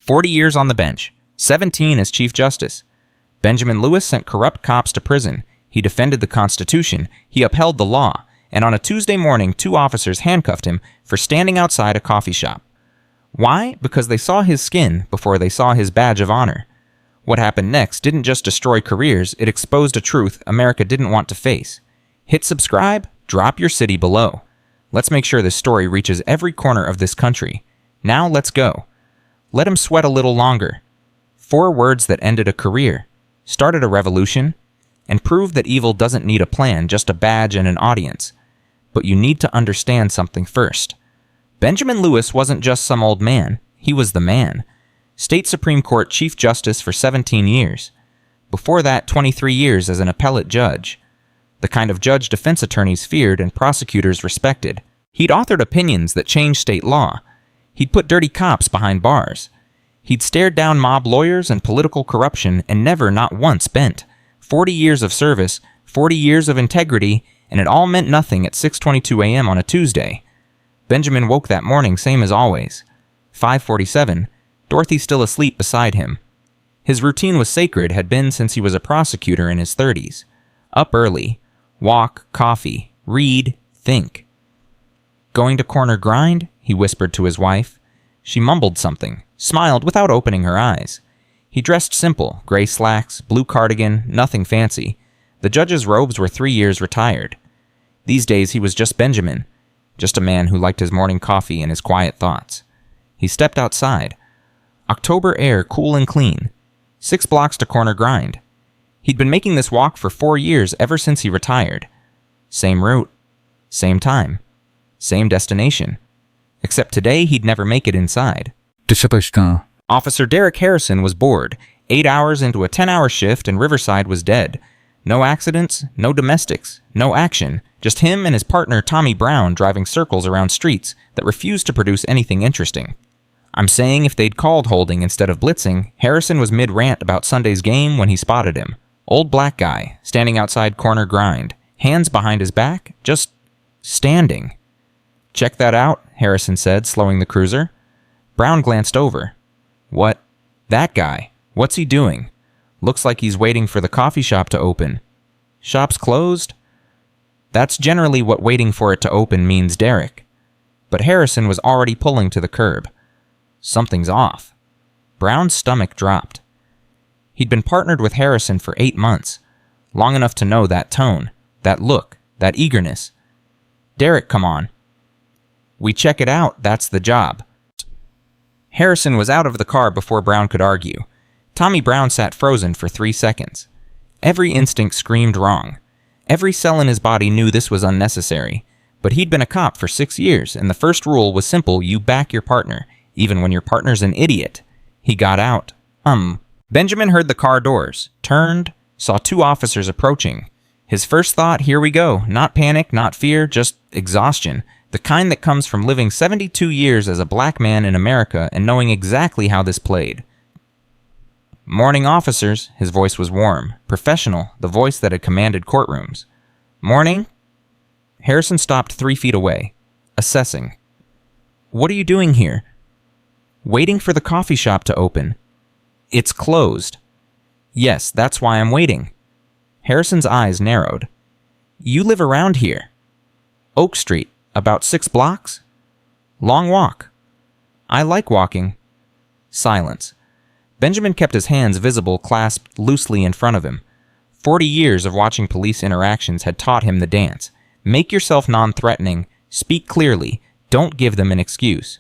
40 years on the bench, 17 as Chief Justice. Benjamin Lewis sent corrupt cops to prison. He defended the Constitution. He upheld the law. And on a Tuesday morning, 2 officers handcuffed him for standing outside a coffee shop. Why? Because they saw his skin before they saw his badge of honor. What happened next didn't just destroy careers, it exposed a truth America didn't want to face. Hit subscribe, drop your city below. Let's make sure this story reaches every corner of this country. Now let's go. Let him sweat a little longer. 4 words that ended a career, started a revolution, and proved that evil doesn't need a plan, just a badge and an audience. But you need to understand something first. Benjamin Lewis wasn't just some old man. He was the man. State Supreme Court Chief Justice for 17 years. Before that, 23 years as an appellate judge. The kind of judge defense attorneys feared and prosecutors respected. He'd authored opinions that changed state law. He'd put dirty cops behind bars. He'd stared down mob lawyers and political corruption and never, not once, bent. 40 years of service, 40 years of integrity, and it all meant nothing at 6:22 a.m. on a Tuesday. Benjamin woke that morning same as always. 5:47, Dorothy still asleep beside him. His routine was sacred, had been since he was a prosecutor in his 30s. Up early, walk, coffee, read, think. Going to corner grind? He whispered to his wife. She mumbled something, smiled without opening her eyes. He dressed simple, gray slacks, blue cardigan, nothing fancy. The judge's robes were 3 years retired. These days he was just Benjamin, just a man who liked his morning coffee and his quiet thoughts. He stepped outside. October air cool and clean. 6 blocks to corner grind. He'd been making this walk for 4 years ever since he retired. Same route, same time, same destination. Except today he'd never make it inside. Officer Derek Harrison was bored. 8 hours into a 10-hour shift and Riverside was dead. No accidents, no domestics, no action. Just him and his partner Tommy Brown driving circles around streets that refused to produce anything interesting. I'm saying if they'd called holding instead of blitzing, Harrison was mid-rant about Sunday's game when he spotted him. Old black guy, standing outside corner grind, hands behind his back, just standing. Check that out, Harrison said, slowing the cruiser. Brown glanced over. What? That guy. What's he doing? Looks like he's waiting for the coffee shop to open. Shop's closed? That's generally what waiting for it to open means, Derek. But Harrison was already pulling to the curb. Something's off. Brown's stomach dropped. He'd been partnered with Harrison for 8 months, long enough to know that tone, that look, that eagerness. Derek, come on. We check it out, that's the job. Harrison was out of the car before Brown could argue. Tommy Brown sat frozen for 3 seconds. Every instinct screamed wrong. Every cell in his body knew this was unnecessary. But he'd been a cop for 6 years, and the first rule was simple: you back your partner, even when your partner's an idiot. He got out. Benjamin heard the car doors, turned, saw 2 officers approaching. His first thought, here we go. Not panic, not fear, just exhaustion. The kind that comes from living 72 years as a black man in America and knowing exactly how this played. Morning, officers. His voice was warm, professional, the voice that had commanded courtrooms. Morning? Harrison stopped 3 feet away, assessing. What are you doing here? Waiting for the coffee shop to open. It's closed. Yes, that's why I'm waiting. Harrison's eyes narrowed. You live around here. Oak Street, about 6 blocks? Long walk. I like walking. Silence. Benjamin kept his hands visible, clasped loosely in front of him. 40 years of watching police interactions had taught him the dance. Make yourself non-threatening, speak clearly, don't give them an excuse.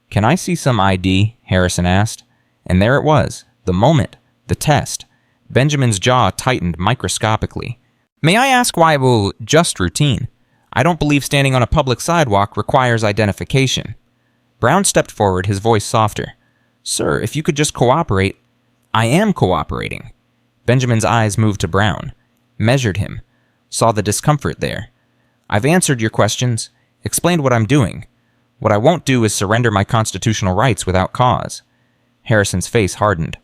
Can I see some ID? Harrison asked. And there it was, the moment, the test. Benjamin's jaw tightened microscopically. May I ask why? Well, just routine. I don't believe standing on a public sidewalk requires identification. Brown stepped forward, his voice softer. Sir, if you could just cooperate. I am cooperating. Benjamin's eyes moved to Brown, measured him, saw the discomfort there. I've answered your questions, explained what I'm doing. What I won't do is surrender my constitutional rights without cause. Harrison's face hardened.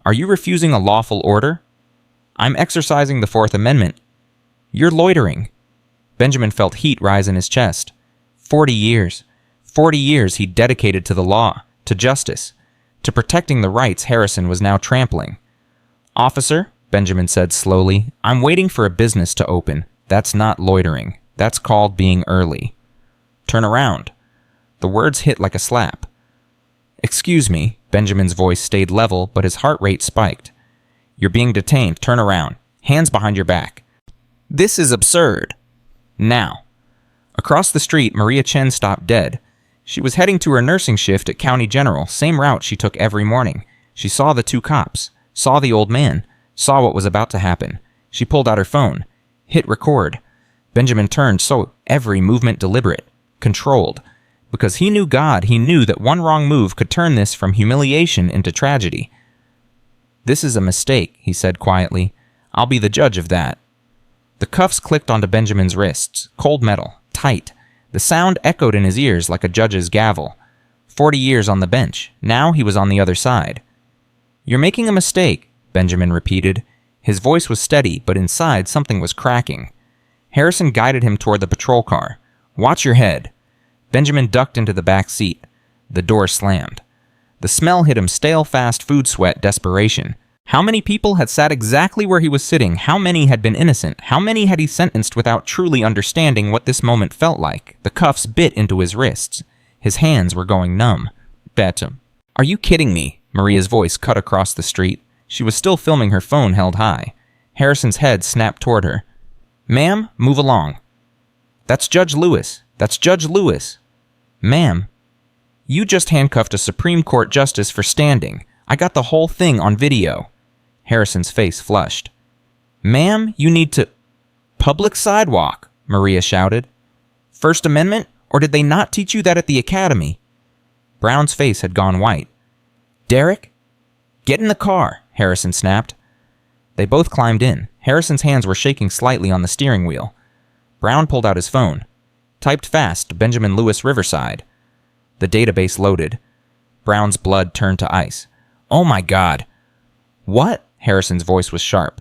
Are you refusing a lawful order? I'm exercising the 4th Amendment. You're loitering. Benjamin felt heat rise in his chest. 40 years. 40 years he'd dedicated to the law, to justice. to protecting the rights Harrison was now trampling. "Officer," Benjamin said slowly, "I'm waiting for a business to open. That's not loitering. That's called being early." "Turn around." The words hit like a slap. "Excuse me," Benjamin's voice stayed level, but his heart rate spiked. "You're being detained. Turn around. Hands behind your back." "This is absurd." "Now." Across the street, Maria Chen stopped dead. She was heading to her nursing shift at County General, same route she took every morning. She saw the two cops, saw the old man, saw what was about to happen. She pulled out her phone, hit record. Benjamin turned, so every movement deliberate, controlled. Because he knew God, he knew that one wrong move could turn this from humiliation into tragedy. "This is a mistake," he said quietly. "I'll be the judge of that." The cuffs clicked onto Benjamin's wrists, cold metal, tight. The sound echoed in his ears like a judge's gavel. 40 years on the bench. Now he was on the other side. "You're making a mistake," Benjamin repeated. His voice was steady, but inside something was cracking. Harrison guided him toward the patrol car. "Watch your head." Benjamin ducked into the back seat. The door slammed. The smell hit him, stale fast food sweat desperation. How many people had sat exactly where he was sitting? How many had been innocent? How many had he sentenced without truly understanding what this moment felt like? The cuffs bit into his wrists. His hands were going numb. "Betum. Are you kidding me?" Maria's voice cut across the street. She was still filming, her phone held high. Harrison's head snapped toward her. "Ma'am, move along." "That's Judge Lewis. That's Judge Lewis." "Ma'am, you just handcuffed a Supreme Court justice for standing. I got the whole thing on video." Harrison's face flushed. "Ma'am, you need to—" "Public sidewalk," Maria shouted. "First Amendment? Or did they not teach you that at the academy?" Brown's face had gone white. "Derek?" "Get in the car," Harrison snapped. They both climbed in. Harrison's hands were shaking slightly on the steering wheel. Brown pulled out his phone. Typed fast, Benjamin Lewis Riverside. The database loaded. Brown's blood turned to ice. "Oh my God." "What?" Harrison's voice was sharp.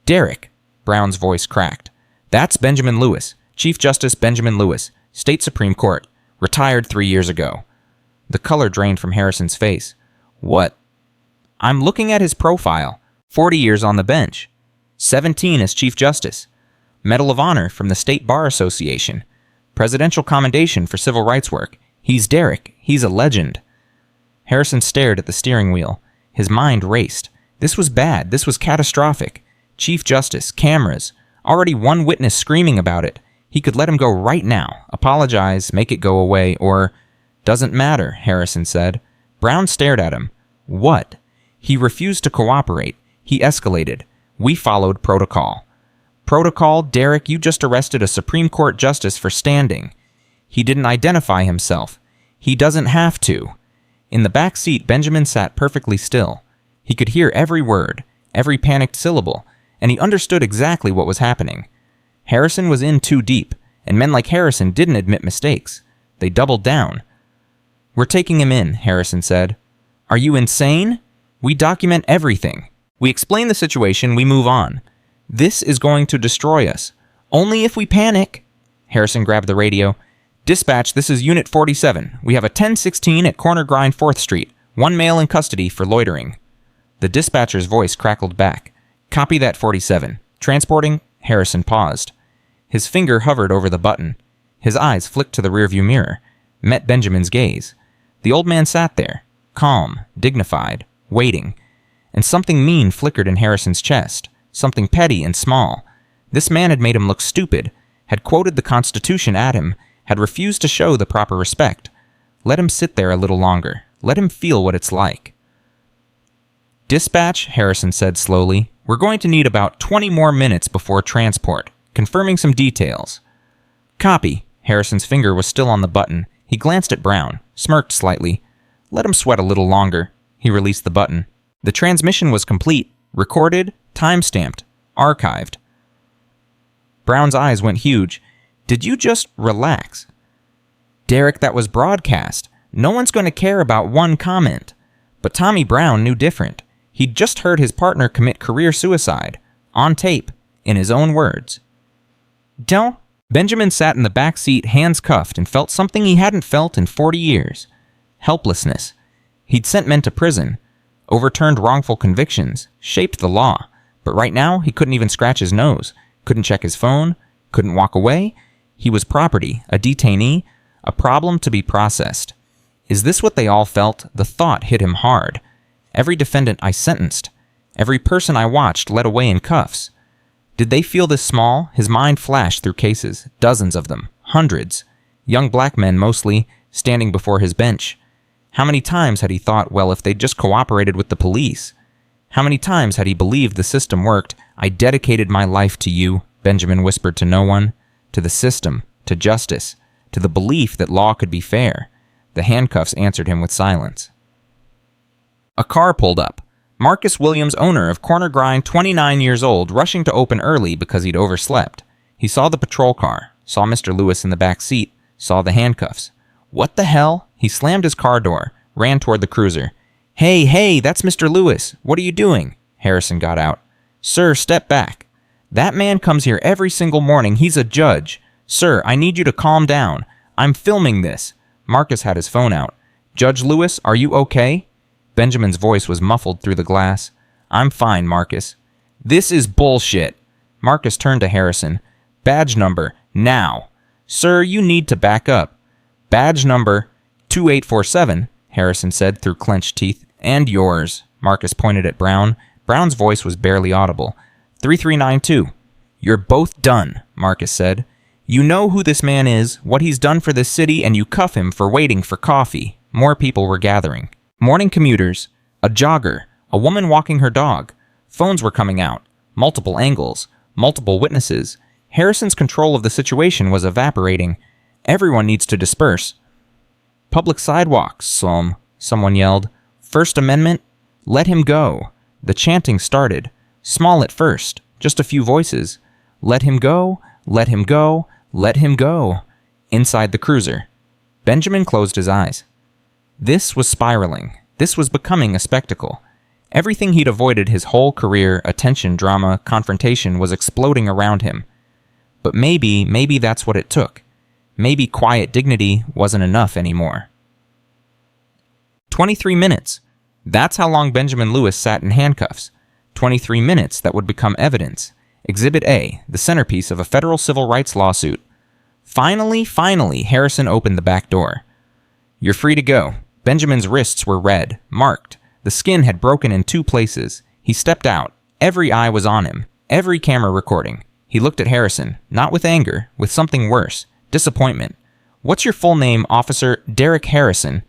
"Derek." Brown's voice cracked. "That's Benjamin Lewis. Chief Justice Benjamin Lewis. State Supreme Court. Retired 3 years ago." The color drained from Harrison's face. "What?" "I'm looking at his profile. 40 years on the bench. 17 as Chief Justice. Medal of Honor from the State Bar Association. Presidential Commendation for Civil Rights work. He's Derek. He's a legend." Harrison stared at the steering wheel. His mind raced. This was bad. This was catastrophic. Chief Justice, cameras, already one witness screaming about it. He could let him go right now, apologize, make it go away, or... "Doesn't matter," Harrison said. Brown stared at him. "What?" He refused to cooperate. He escalated. "We followed protocol." "Protocol? Derek, you just arrested a Supreme Court justice for standing." He didn't identify himself. He doesn't have to. In the back seat, Benjamin sat perfectly still. He could hear every word, every panicked syllable, and he understood exactly what was happening. Harrison was in too deep, and men like Harrison didn't admit mistakes. They doubled down. "We're taking him in," Harrison said. "Are you insane? We document everything. We explain the situation, we move on. This is going to destroy us. Only if we panic." Harrison grabbed the radio. "Dispatch, this is Unit 47. We have a 1016 at Corner Grind 4th Street. One male in custody for loitering." The dispatcher's voice crackled back. "Copy that, 47. Transporting?" Harrison paused. His finger hovered over the button. His eyes flicked to the rearview mirror, met Benjamin's gaze. The old man sat there, calm, dignified, waiting. And something mean flickered in Harrison's chest, something petty and small. This man had made him look stupid, had quoted the Constitution at him, had refused to show the proper respect. Let him sit there a little longer. Let him feel what it's like. "Dispatch," Harrison said slowly, "we're going to need about 20 more minutes before transport, confirming some details." "Copy." Harrison's finger was still on the button. He glanced at Brown, smirked slightly. "Let him sweat a little longer." He released the button. The transmission was complete, recorded, time-stamped, archived. Brown's eyes went huge. "Did you just relax?" "Derek, that was broadcast. No one's going to care about one comment." But Tommy Brown knew different. He'd just heard his partner commit career suicide, on tape, in his own words. "Don't..." Benjamin sat in the back seat, hands cuffed, and felt something he hadn't felt in 40 years. Helplessness. He'd sent men to prison, overturned wrongful convictions, shaped the law, but right now he couldn't even scratch his nose, couldn't check his phone, couldn't walk away. He was property, a detainee, a problem to be processed. Is this what they all felt? The thought hit him hard. Every defendant I sentenced, every person I watched led away in cuffs. Did they feel this small? His mind flashed through cases, dozens of them, hundreds. Young black men mostly, standing before his bench. How many times had he thought, well, if they'd just cooperated with the police? How many times had he believed the system worked? I dedicated my life to you, Benjamin whispered to no one. To the system, to justice, to the belief that law could be fair. The handcuffs answered him with silence. A car pulled up. Marcus Williams, owner of Corner Grind, 29 years old, rushing to open early because he'd overslept. He saw the patrol car, saw Mr. Lewis in the back seat, saw the handcuffs. What the hell? He slammed his car door, ran toward the cruiser. Hey, that's Mr. Lewis. What are you doing? Harrison got out. Sir, step back. That man comes here every single morning. He's a judge. Sir, I need you to calm down. I'm filming this. Marcus had his phone out. Judge Lewis, are you okay? Benjamin's voice was muffled through the glass. I'm fine, Marcus. This is bullshit. Marcus turned to Harrison. Badge number, now. Sir, you need to back up. Badge number 2847, Harrison said through clenched teeth. And yours. Marcus pointed at Brown. Brown's voice was barely audible. 3392. You're both done, Marcus said. You know who this man is, what he's done for this city, and you cuff him for waiting for coffee. More people were gathering. Morning commuters, a jogger, a woman walking her dog. Phones were coming out. Multiple angles, multiple witnesses. Harrison's control of the situation was evaporating. Everyone needs to disperse. Public sidewalks, someone yelled. First Amendment? Let him go. The chanting started. Small at first, just a few voices. Let him go, let him go, let him go. Inside the cruiser. Benjamin closed his eyes. This was spiraling. This was becoming a spectacle. Everything he'd avoided his whole career, attention, drama, confrontation, was exploding around him. But maybe that's what it took. Maybe quiet dignity wasn't enough anymore. 23 minutes. That's how long Benjamin Lewis sat in handcuffs. 23 minutes that would become evidence. Exhibit A, the centerpiece of a federal civil rights lawsuit. Finally, Harrison opened the back door. You're free to go. Benjamin's wrists were red, marked. The skin had broken in 2 places. He stepped out. Every eye was on him, every camera recording. He looked at Harrison, not with anger, with something worse, disappointment. What's your full name, Officer Derek Harrison?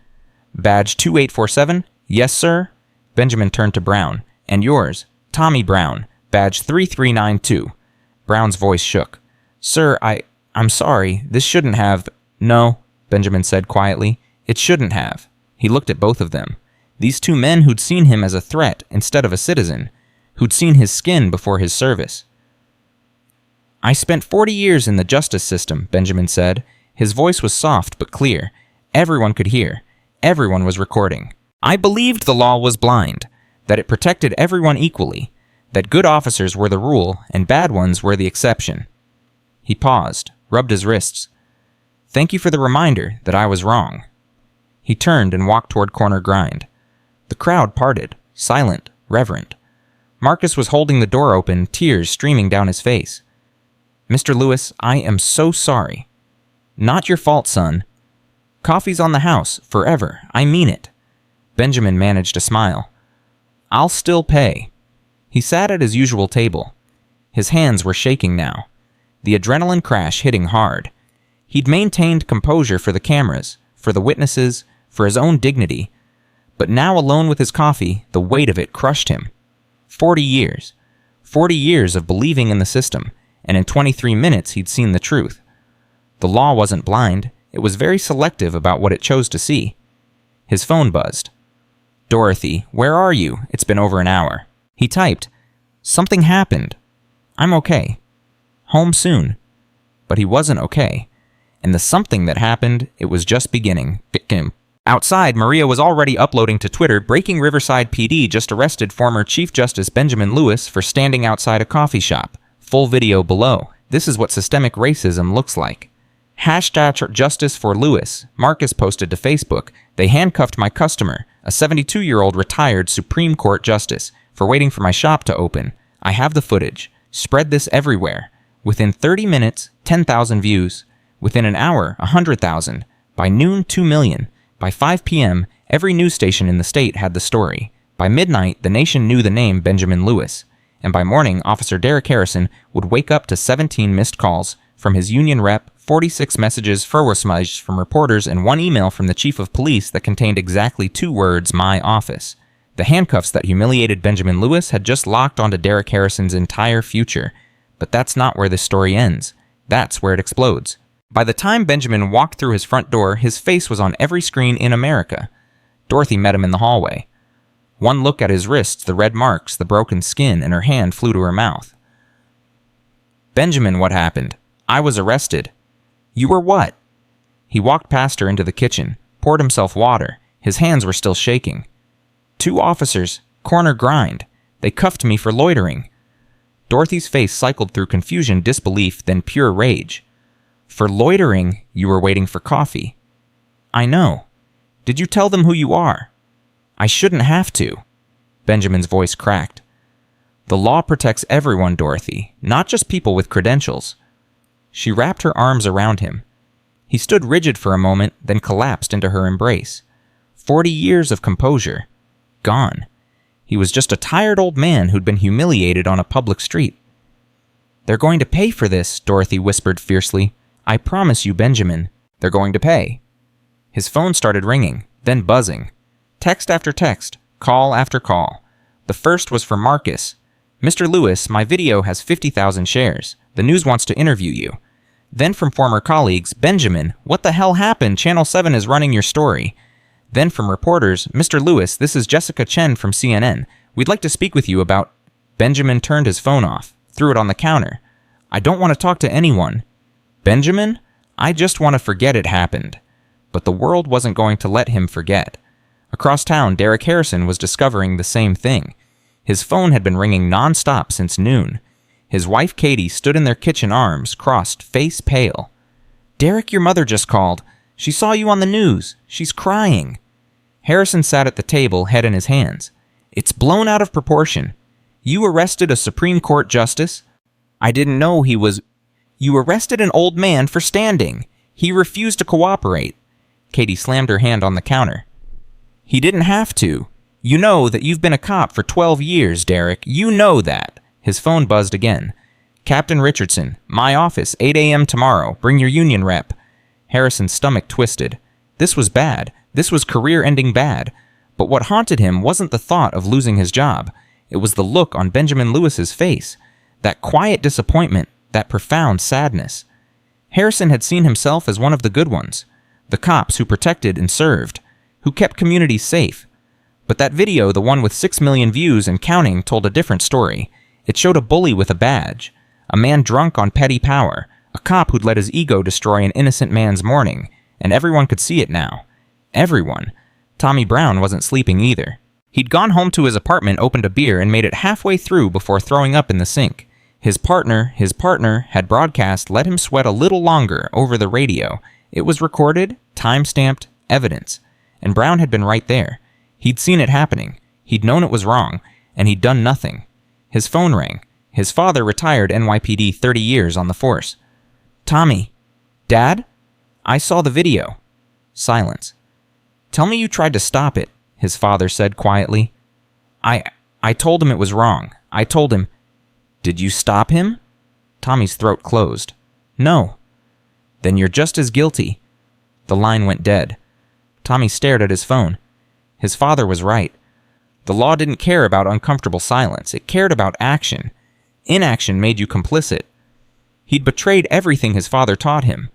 Badge 2847? Yes, sir. Benjamin turned to Brown. And yours? Tommy Brown, badge 3392. Brown's voice shook. Sir, I'm sorry. This shouldn't have... No, Benjamin said quietly. It shouldn't have. He looked at both of them. These 2 men who'd seen him as a threat instead of a citizen, who'd seen his skin before his service. I spent 40 years in the justice system, Benjamin said. His voice was soft but clear. Everyone could hear. Everyone was recording. I believed the law was blind, that it protected everyone equally, that good officers were the rule and bad ones were the exception. He paused, rubbed his wrists. Thank you for the reminder that I was wrong. He turned and walked toward Corner Grind. The crowd parted, silent, reverent. Marcus was holding the door open, tears streaming down his face. Mr. Lewis, I am so sorry. Not your fault, son. Coffee's on the house, forever. I mean it. Benjamin managed a smile. I'll still pay. He sat at his usual table. His hands were shaking now. The adrenaline crash hitting hard. He'd maintained composure for the cameras, for the witnesses, for his own dignity. But now alone with his coffee, the weight of it crushed him. 40 years. 40 years of believing in the system, and in 23 minutes he'd seen the truth. The law wasn't blind. It was very selective about what it chose to see. His phone buzzed. Dorothy, where are you? It's been over an hour. He typed, Something happened. I'm okay. Home soon. But he wasn't okay. And the something that happened, it was just beginning. Outside, Maria was already uploading to Twitter, Breaking Riverside PD just arrested former Chief Justice Benjamin Lewis for standing outside a coffee shop. Full video below. This is what systemic racism looks like. Hashtag justice for Lewis. Marcus posted to Facebook. They handcuffed my customer. a 72-year-old retired Supreme Court justice, for waiting for my shop to open. I have the footage. Spread this everywhere. Within 30 minutes, 10,000 views. Within an hour, 100,000. By noon, 2 million. By 5 p.m., every news station in the state had the story. By midnight, the nation knew the name Benjamin Lewis. And by morning, Officer Derek Harrison would wake up to 17 missed calls from his union rep, 46 messages from reporters, and 1 email from the chief of police that contained exactly 2 words, "my office." The handcuffs that humiliated Benjamin Lewis had just locked onto Derek Harrison's entire future. But that's not where this story ends. That's where it explodes. By the time Benjamin walked through his front door, his face was on every screen in America. Dorothy met him in the hallway. One look at his wrists, the red marks, the broken skin, and her hand flew to her mouth. "Benjamin, what happened? I was arrested." "You were what?" He walked past her into the kitchen, poured himself water. His hands were still shaking. "2 officers, corner grind. They cuffed me for loitering." Dorothy's face cycled through confusion, disbelief, then pure rage. "For loitering, you were waiting for coffee." "I know. Did you tell them who you are?" "I shouldn't have to." Benjamin's voice cracked. "The law protects everyone, Dorothy, not just people with credentials." She wrapped her arms around him. He stood rigid for a moment, then collapsed into her embrace. 40 years of composure. Gone. He was just a tired old man who'd been humiliated on a public street. "They're going to pay for this," Dorothy whispered fiercely. "I promise you, Benjamin, they're going to pay." His phone started ringing, then buzzing. Text after text, call after call. The first was from Marcus. "Mr. Lewis, my video has 50,000 shares. The news wants to interview you." Then from former colleagues, "Benjamin, what the hell happened? Channel 7 is running your story." Then from reporters, "Mr. Lewis, this is Jessica Chen from CNN. We'd like to speak with you about..." Benjamin turned his phone off, threw it on the counter. "I don't want to talk to anyone." "Benjamin, I just want to forget it happened." But the world wasn't going to let him forget. Across town, Derek Harrison was discovering the same thing. His phone had been ringing non-stop since noon. His wife Katie stood in their kitchen, arms crossed, face pale. "Derek, your mother just called. She saw you on the news. She's crying." Harrison sat at the table, head in his hands. "It's blown out of proportion. You arrested a Supreme Court justice? I didn't know he was..." "You arrested an old man for standing. He refused to cooperate." Katie slammed her hand on the counter. "He didn't have to. You know that you've been a cop for 12 years, Derek. You know that." His phone buzzed again. "Captain Richardson, my office, 8 a.m. tomorrow. Bring your union rep." Harrison's stomach twisted. This was bad. This was career-ending bad. But what haunted him wasn't the thought of losing his job. It was the look on Benjamin Lewis's face. That quiet disappointment, that profound sadness. Harrison had seen himself as one of the good ones. The cops who protected and served. Who kept communities safe. But that video, the one with 6 million views and counting, told a different story. It showed a bully with a badge. A man drunk on petty power. A cop who'd let his ego destroy an innocent man's morning. And everyone could see it now. Everyone. Tommy Brown wasn't sleeping either. He'd gone home to his apartment, opened a beer, and made it halfway through before throwing up in the sink. His partner, had broadcast "Let Him Sweat a Little Longer" over the radio. It was recorded, time-stamped, evidence. And Brown had been right there. He'd seen it happening. He'd known it was wrong. And he'd done nothing. His phone rang. His father, retired NYPD, 30 years on the force. "Tommy." "Dad?" "I saw the video." Silence. "Tell me you tried to stop it," his father said quietly. I told him it was wrong. I told him..." "Did you stop him?" Tommy's throat closed. "No." "Then you're just as guilty." The line went dead. Tommy stared at his phone. His father was right. The law didn't care about uncomfortable silence. It cared about action. Inaction made you complicit. He'd betrayed everything his father taught him.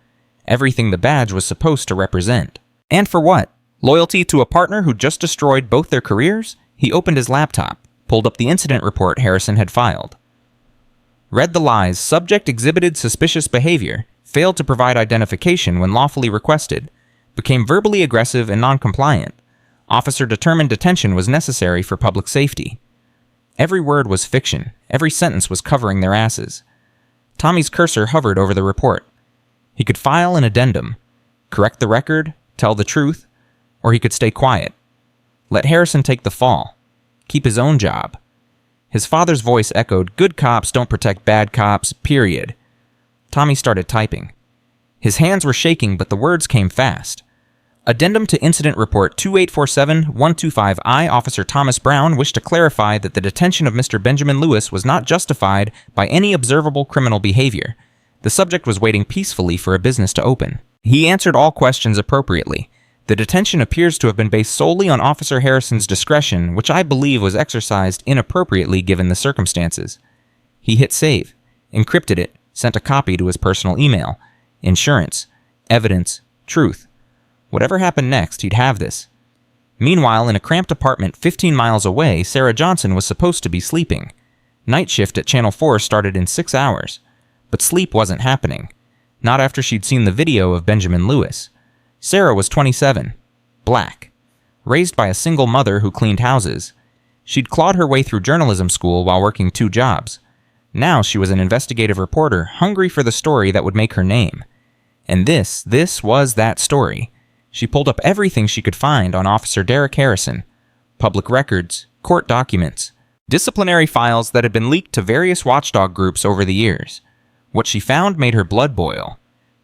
Everything the badge was supposed to represent. And for what? Loyalty to a partner who just destroyed both their careers? He opened his laptop, pulled up the incident report Harrison had filed. Read the lies. Subject exhibited suspicious behavior, failed to provide identification when lawfully requested, became verbally aggressive and non-compliant. Officer determined detention was necessary for public safety. Every word was fiction. Every sentence was covering their asses. Tommy's cursor hovered over the report. He could file an addendum, correct the record, tell the truth, or he could stay quiet. Let Harrison take the fall. Keep his own job. His father's voice echoed, "Good cops don't protect bad cops, period." Tommy started typing. His hands were shaking, but the words came fast. Addendum to Incident Report 2847-125I, Officer Thomas Brown wished to clarify that the detention of Mr. Benjamin Lewis was not justified by any observable criminal behavior. The subject was waiting peacefully for a business to open. He answered all questions appropriately. The detention appears to have been based solely on Officer Harrison's discretion, which I believe was exercised inappropriately given the circumstances. He hit save, encrypted it, sent a copy to his personal email. Insurance, evidence, truth. Whatever happened next, he'd have this. Meanwhile, in a cramped apartment 15 miles away, Sarah Johnson was supposed to be sleeping. Night shift at Channel 4 started in 6 hours. But sleep wasn't happening. Not after she'd seen the video of Benjamin Lewis. Sarah was 27, black, raised by a single mother who cleaned houses. She'd clawed her way through journalism school while working 2 jobs. Now she was an investigative reporter, hungry for the story that would make her name. And this was that story. She pulled up everything she could find on Officer Derek Harrison. Public records, court documents, disciplinary files that had been leaked to various watchdog groups over the years. What she found made her blood boil.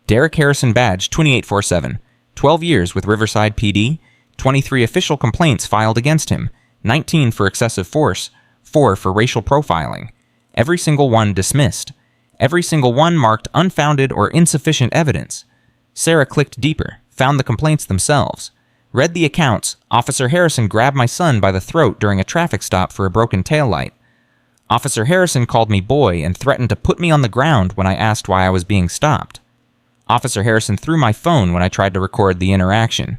Derek Harrison badge 2847, 12 years with Riverside PD, 23 official complaints filed against him, 19 for excessive force, 4 for racial profiling. Every single one dismissed. Every single one marked unfounded or insufficient evidence. Sarah clicked deeper, found the complaints themselves. Read the accounts. Officer Harrison grabbed my son by the throat during a traffic stop for a broken taillight. Officer Harrison called me boy and threatened to put me on the ground when I asked why I was being stopped. Officer Harrison threw my phone when I tried to record the interaction.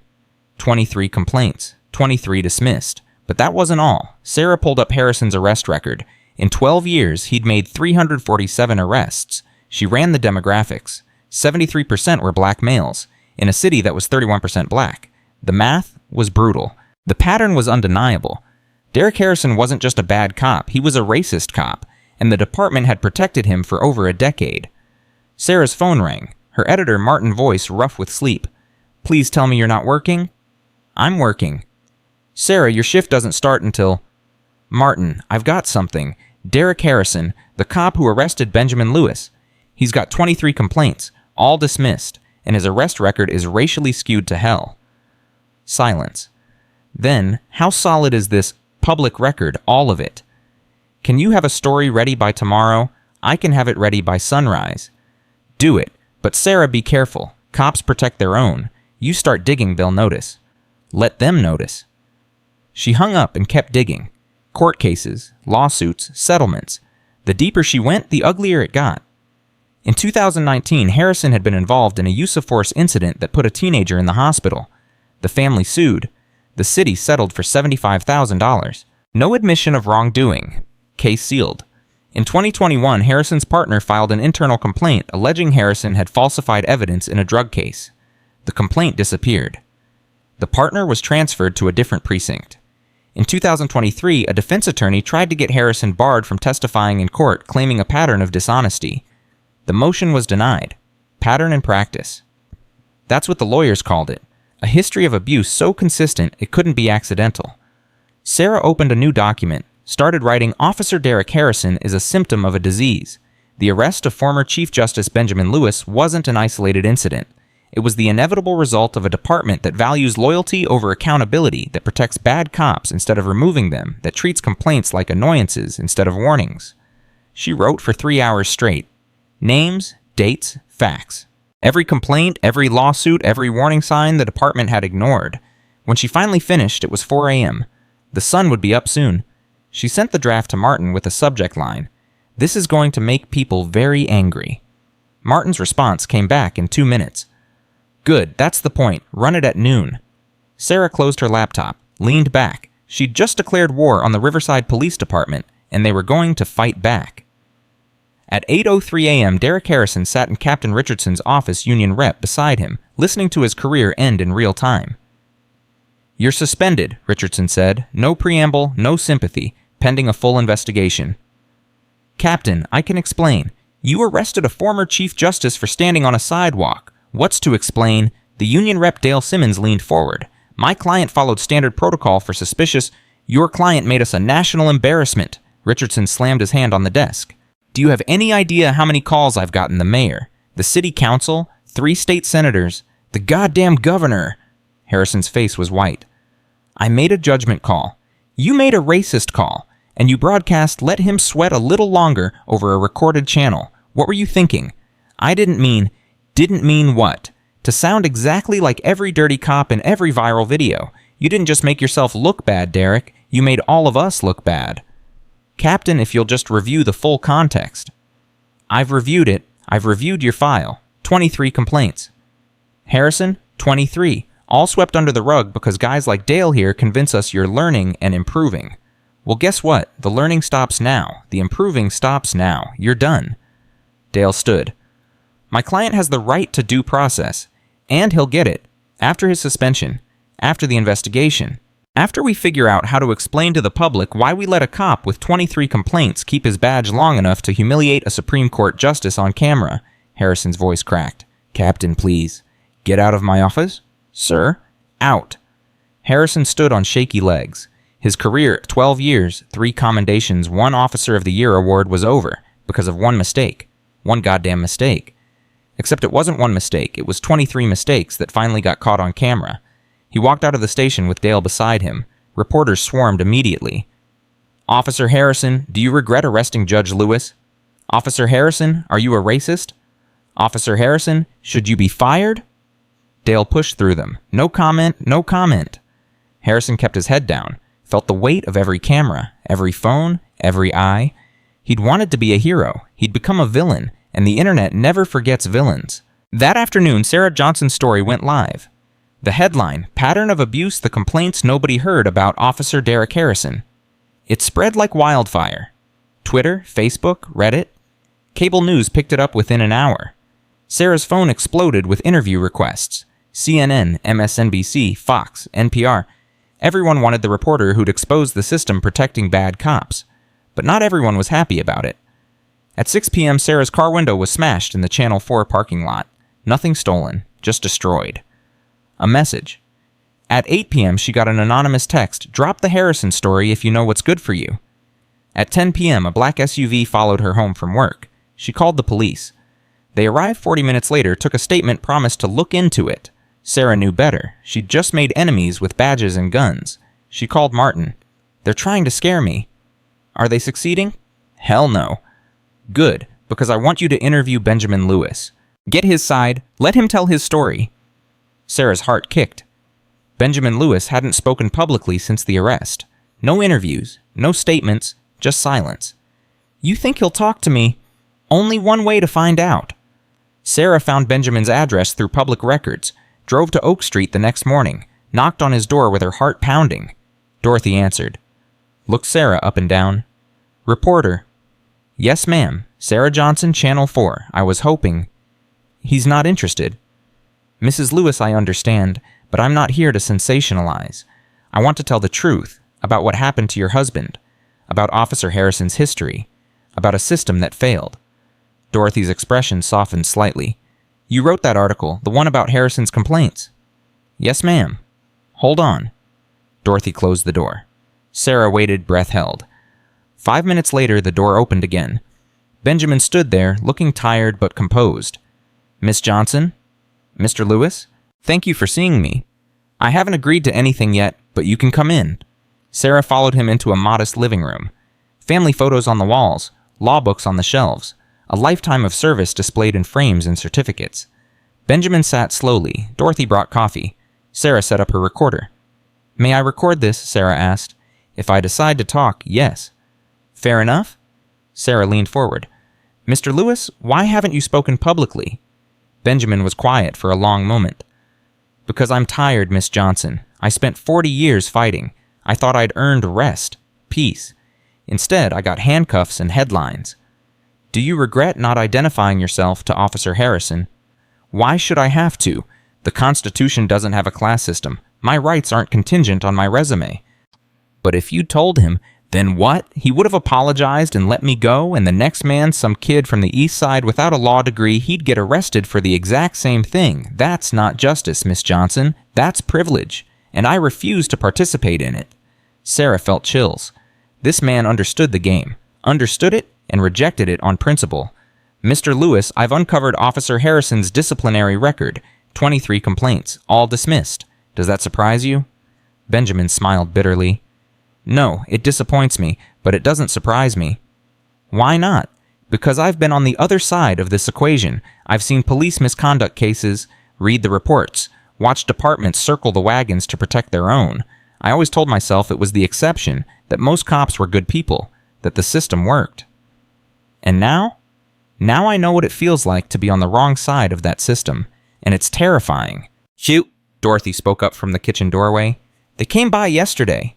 23 complaints, 23 dismissed. But that wasn't all. Sarah pulled up Harrison's arrest record. In 12 years, he'd made 347 arrests. She ran the demographics. 73% were black males, in a city that was 31% black. The math was brutal. The pattern was undeniable. Derek Harrison wasn't just a bad cop, he was a racist cop, and the department had protected him for over a decade. Sarah's phone rang, her editor Martin voice rough with sleep. "Please tell me you're not working?" "I'm working." "Sarah, your shift doesn't start until..." "Martin, I've got something. Derek Harrison, the cop who arrested Benjamin Lewis. He's got 23 complaints, all dismissed, and his arrest record is racially skewed to hell." Silence. Then, how solid is this public record, all of it? "Can you have a story ready by tomorrow? I can have it ready by sunrise." "Do it, but Sarah, be careful. Cops protect their own. You start digging, they'll notice." "Let them notice." She hung up and kept digging. Court cases, lawsuits, settlements. The deeper she went, the uglier it got. In 2019, Harrison had been involved in a use-of-force incident that put a teenager in the hospital. The family sued. The city settled for $75,000. No admission of wrongdoing. Case sealed. In 2021, Harrison's partner filed an internal complaint alleging Harrison had falsified evidence in a drug case. The complaint disappeared. The partner was transferred to a different precinct. In 2023, a defense attorney tried to get Harrison barred from testifying in court, claiming a pattern of dishonesty. The motion was denied. Pattern in practice. That's what the lawyers called it. A history of abuse so consistent it couldn't be accidental. Sarah opened a new document, started writing, "Officer Derek Harrison is a symptom of a disease. The arrest of former Chief Justice Benjamin Lewis wasn't an isolated incident. It was the inevitable result of a department that values loyalty over accountability, that protects bad cops instead of removing them, that treats complaints like annoyances instead of warnings." She wrote for 3 hours straight. Names, dates, facts. Every complaint, every lawsuit, every warning sign the department had ignored. When she finally finished, it was 4 a.m. The sun would be up soon. She sent the draft to Martin with a subject line, "This is going to make people very angry." Martin's response came back in 2 minutes. "Good, that's the point. Run it at noon." Sarah closed her laptop, leaned back. She'd just declared war on the Riverside Police Department, and they were going to fight back. At 8:03 a.m., Derek Harrison sat in Captain Richardson's office union rep beside him, listening to his career end in real time. "You're suspended," Richardson said. "No preamble, no sympathy, pending a full investigation." "Captain, I can explain. You arrested a former Chief Justice for standing on a sidewalk. What's to explain?" The union rep Dale Simmons leaned forward. My client followed standard protocol for suspicious. Your client made us a national embarrassment. Richardson slammed his hand on the desk. Do you have any idea how many calls I've gotten? The mayor, the city council, 3 state senators, the goddamn governor. Harrison's face was white. I made a judgment call. You made a racist call, and you broadcast let him sweat a little longer over a recorded channel. What were you thinking? I didn't mean what? To sound exactly like every dirty cop in every viral video. You didn't just make yourself look bad, Derek. You made all of us look bad. Captain, if you'll just review the full context. I've reviewed it. I've reviewed your file. 23 complaints. Harrison, 23. All swept under the rug because guys like Dale here convince us you're learning and improving. Well, guess what? The learning stops now. The improving stops now. You're done. Dale stood. My client has the right to due process, and he'll get it. After his suspension. After the investigation. After we figure out how to explain to the public why we let a cop with 23 complaints keep his badge long enough to humiliate a Supreme Court justice on camera. Harrison's voice cracked. Captain, please. Get out of my office? Sir? Out. Harrison stood on shaky legs. His career, 12 years, 3 commendations, 1 Officer of the Year award was over because of 1 mistake. 1 goddamn mistake. Except it wasn't 1 mistake, it was 23 mistakes that finally got caught on camera. He walked out of the station with Dale beside him. Reporters swarmed immediately. Officer Harrison, do you regret arresting Judge Lewis? Officer Harrison, are you a racist? Officer Harrison, should you be fired? Dale pushed through them. No comment, no comment. Harrison kept his head down, felt the weight of every camera, every phone, every eye. He'd wanted to be a hero. He'd become a villain, and the internet never forgets villains. That afternoon, Sarah Johnson's story went live. The headline, Pattern of Abuse, the Complaints Nobody Heard About Officer Derek Harrison. It spread like wildfire. Twitter, Facebook, Reddit. Cable news picked it up within an hour. Sarah's phone exploded with interview requests. CNN, MSNBC, Fox, NPR. Everyone wanted the reporter who'd exposed the system protecting bad cops. But not everyone was happy about it. At 6 p.m., Sarah's car window was smashed in the Channel 4 parking lot. Nothing stolen, just destroyed. A message. At 8 p.m., she got an anonymous text, drop the Harrison story if you know what's good for you. At 10 p.m., a black SUV followed her home from work. She called the police. They arrived 40 minutes later, took a statement, promised to look into it. Sarah knew better. She'd just made enemies with badges and guns. She called Martin. They're trying to scare me. Are they succeeding? Hell no. Good, because I want you to interview Benjamin Lewis. Get his side, let him tell his story. Sarah's heart kicked. Benjamin Lewis hadn't spoken publicly since the arrest. No interviews, no statements, just silence. You think he'll talk to me? Only one way to find out. Sarah found Benjamin's address through public records, drove to Oak Street the next morning, knocked on his door with her heart pounding. Dorothy answered. Looked Sarah up and down. Reporter. Yes, ma'am. Sarah Johnson, Channel 4. I was hoping. He's not interested. Mrs. Lewis, I understand, but I'm not here to sensationalize. I want to tell the truth about what happened to your husband, about Officer Harrison's history, about a system that failed. Dorothy's expression softened slightly. You wrote that article, the one about Harrison's complaints. Yes, ma'am. Hold on. Dorothy closed the door. Sarah waited, breath held. 5 minutes later, the door opened again. Benjamin stood there, looking tired but composed. Miss Johnson? Mr. Lewis? Thank you for seeing me. I haven't agreed to anything yet, but you can come in. Sarah followed him into a modest living room. Family photos on the walls, law books on the shelves, a lifetime of service displayed in frames and certificates. Benjamin sat slowly. Dorothy brought coffee. Sarah set up her recorder. May I record this? Sarah asked. If I decide to talk, yes. Fair enough? Sarah leaned forward. Mr. Lewis, why haven't you spoken publicly? Benjamin was quiet for a long moment. Because I'm tired, Miss Johnson. I spent 40 years fighting. I thought I'd earned rest, peace. Instead, I got handcuffs and headlines. Do you regret not identifying yourself to Officer Harrison? Why should I have to? The Constitution doesn't have a class system. My rights aren't contingent on my resume. But if you told him, then what? He would have apologized and let me go, and the next man, some kid from the East Side without a law degree, he'd get arrested for the exact same thing. That's not justice, Miss Johnson. That's privilege. and I refuse to participate in it." Sarah felt chills. This man understood the game, understood it, and rejected it on principle. "Mr. Lewis, I've uncovered Officer Harrison's disciplinary record. 23 complaints, all dismissed. Does that surprise you?" Benjamin smiled bitterly. "No, it disappoints me, but it doesn't surprise me." "Why not?" "Because I've been on the other side of this equation. I've seen police misconduct cases, read the reports, watch departments circle the wagons to protect their own. I always told myself it was the exception, that most cops were good people, that the system worked. And now? Now I know what it feels like to be on the wrong side of that system, and it's terrifying." "Shoot," Dorothy spoke up from the kitchen doorway. "They came by yesterday."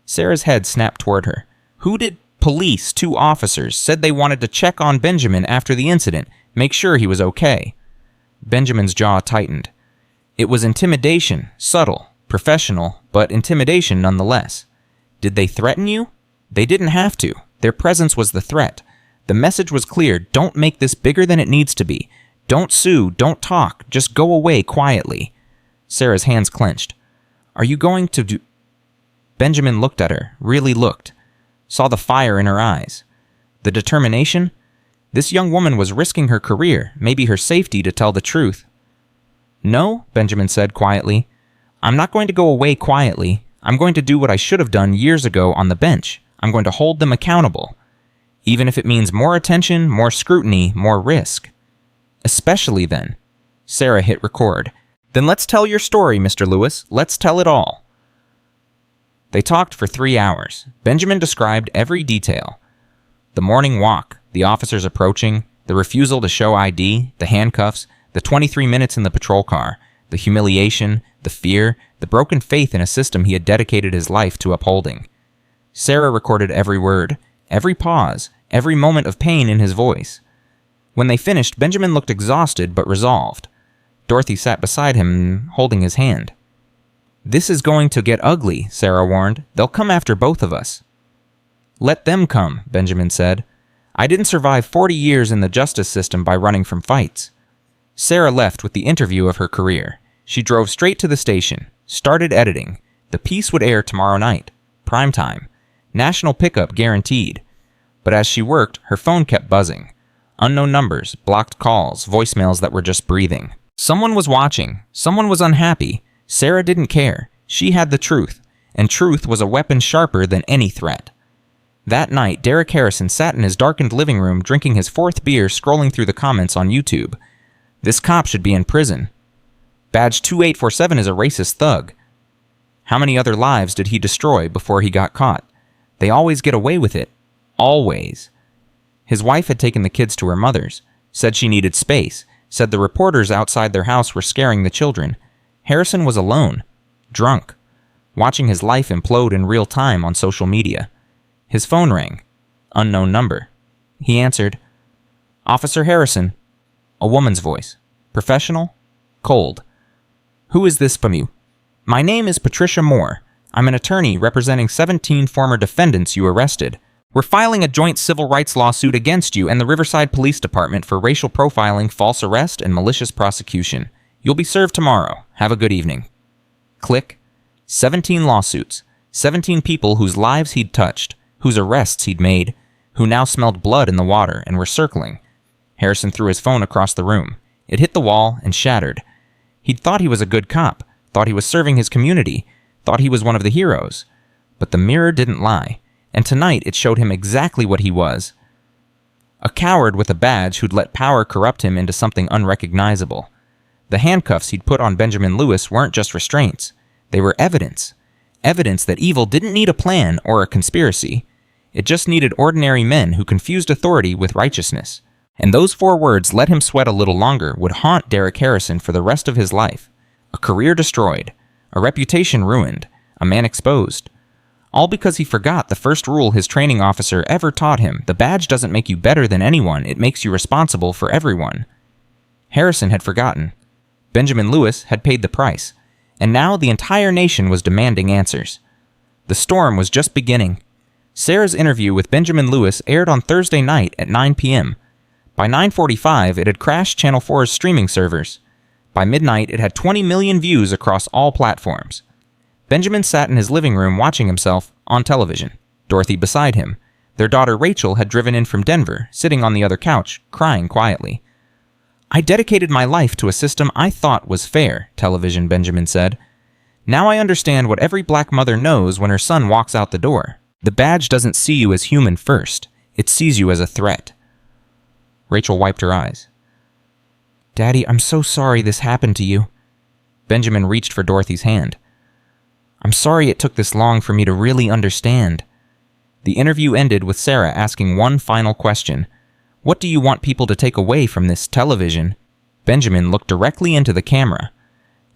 Sarah's head snapped toward her. "Who did?" "Police, 2 officers, said they wanted to check on Benjamin after the incident, make sure he was okay." Benjamin's jaw tightened. It was intimidation, subtle, professional, but intimidation nonetheless. "Did they threaten you?" "They didn't have to. Their presence was the threat. The message was clear: don't make this bigger than it needs to be. Don't sue, don't talk, just go away quietly." Sarah's hands clenched. "Are you going to do—" Benjamin looked at her, really looked. Saw the fire in her eyes. The determination? This young woman was risking her career, maybe her safety, to tell the truth. "No," Benjamin said quietly. "I'm not going to go away quietly. I'm going to do what I should have done years ago on the bench. I'm going to hold them accountable. Even if it means more attention, more scrutiny, more risk. Especially then." Sarah hit record. "Then let's tell your story, Mr. Lewis. Let's tell it all." They talked for 3 hours. Benjamin described every detail. The morning walk, the officers approaching, the refusal to show ID, the handcuffs, the 23 minutes in the patrol car, the humiliation, the fear, the broken faith in a system he had dedicated his life to upholding. Sarah recorded every word, every pause, every moment of pain in his voice. When they finished, Benjamin looked exhausted but resolved. Dorothy sat beside him, holding his hand. "This is going to get ugly," Sarah warned. "They'll come after both of us." "Let them come," Benjamin said. "I didn't survive 40 years in the justice system by running from fights." Sarah left with the interview of her career. She drove straight to the station, started editing. The piece would air tomorrow night. Prime time. National pickup guaranteed. But as she worked, her phone kept buzzing. Unknown numbers, blocked calls, voicemails that were just breathing. Someone was watching. Someone was unhappy. Sarah didn't care. She had the truth, and truth was a weapon sharper than any threat. That night, Derek Harrison sat in his darkened living room drinking his 4th beer, scrolling through the comments on YouTube. This cop should be in prison. Badge 2847 is a racist thug. How many other lives did he destroy before he got caught? They always get away with it. Always. His wife had taken the kids to her mother's, said she needed space, said the reporters outside their house were scaring the children. Harrison was alone, drunk, watching his life implode in real time on social media. His phone rang. Unknown number. He answered. "Officer Harrison." A woman's voice. Professional? Cold. "Who is this from you?" "My name is Patricia Moore. I'm an attorney representing 17 former defendants you arrested. We're filing a joint civil rights lawsuit against you and the Riverside Police Department for racial profiling, false arrest, and malicious prosecution. You'll be served tomorrow. Have a good evening." Click. 17 lawsuits. 17 people whose lives he'd touched, whose arrests he'd made, who now smelled blood in the water and were circling. Harrison threw his phone across the room. It hit the wall and shattered. He'd thought he was a good cop, thought he was serving his community, thought he was one of the heroes. But the mirror didn't lie, and tonight it showed him exactly what he was. A coward with a badge who'd let power corrupt him into something unrecognizable. The handcuffs he'd put on Benjamin Lewis weren't just restraints. They were evidence. Evidence that evil didn't need a plan or a conspiracy. It just needed ordinary men who confused authority with righteousness. And those 4 words, "let him sweat a little longer," would haunt Derek Harrison for the rest of his life. A career destroyed. A reputation ruined. A man exposed. All because he forgot the first rule his training officer ever taught him. The badge doesn't make you better than anyone. It makes you responsible for everyone. Harrison had forgotten. Benjamin Lewis had paid the price. And now the entire nation was demanding answers. The storm was just beginning. Sarah's interview with Benjamin Lewis aired on Thursday night at 9 p.m. By 9:45, it had crashed Channel 4's streaming servers. By midnight, it had 20 million views across all platforms. Benjamin sat in his living room watching himself on television, Dorothy beside him. Their daughter Rachel had driven in from Denver, sitting on the other couch, crying quietly. "I dedicated my life to a system I thought was fair," television Benjamin said. "Now I understand what every black mother knows when her son walks out the door. The badge doesn't see you as human first. It sees you as a threat." Rachel wiped her eyes. "Daddy, I'm so sorry this happened to you." Benjamin reached for Dorothy's hand. "I'm sorry it took this long for me to really understand." The interview ended with Sarah asking one final question. "What do you want people to take away from this television?" Benjamin looked directly into the camera.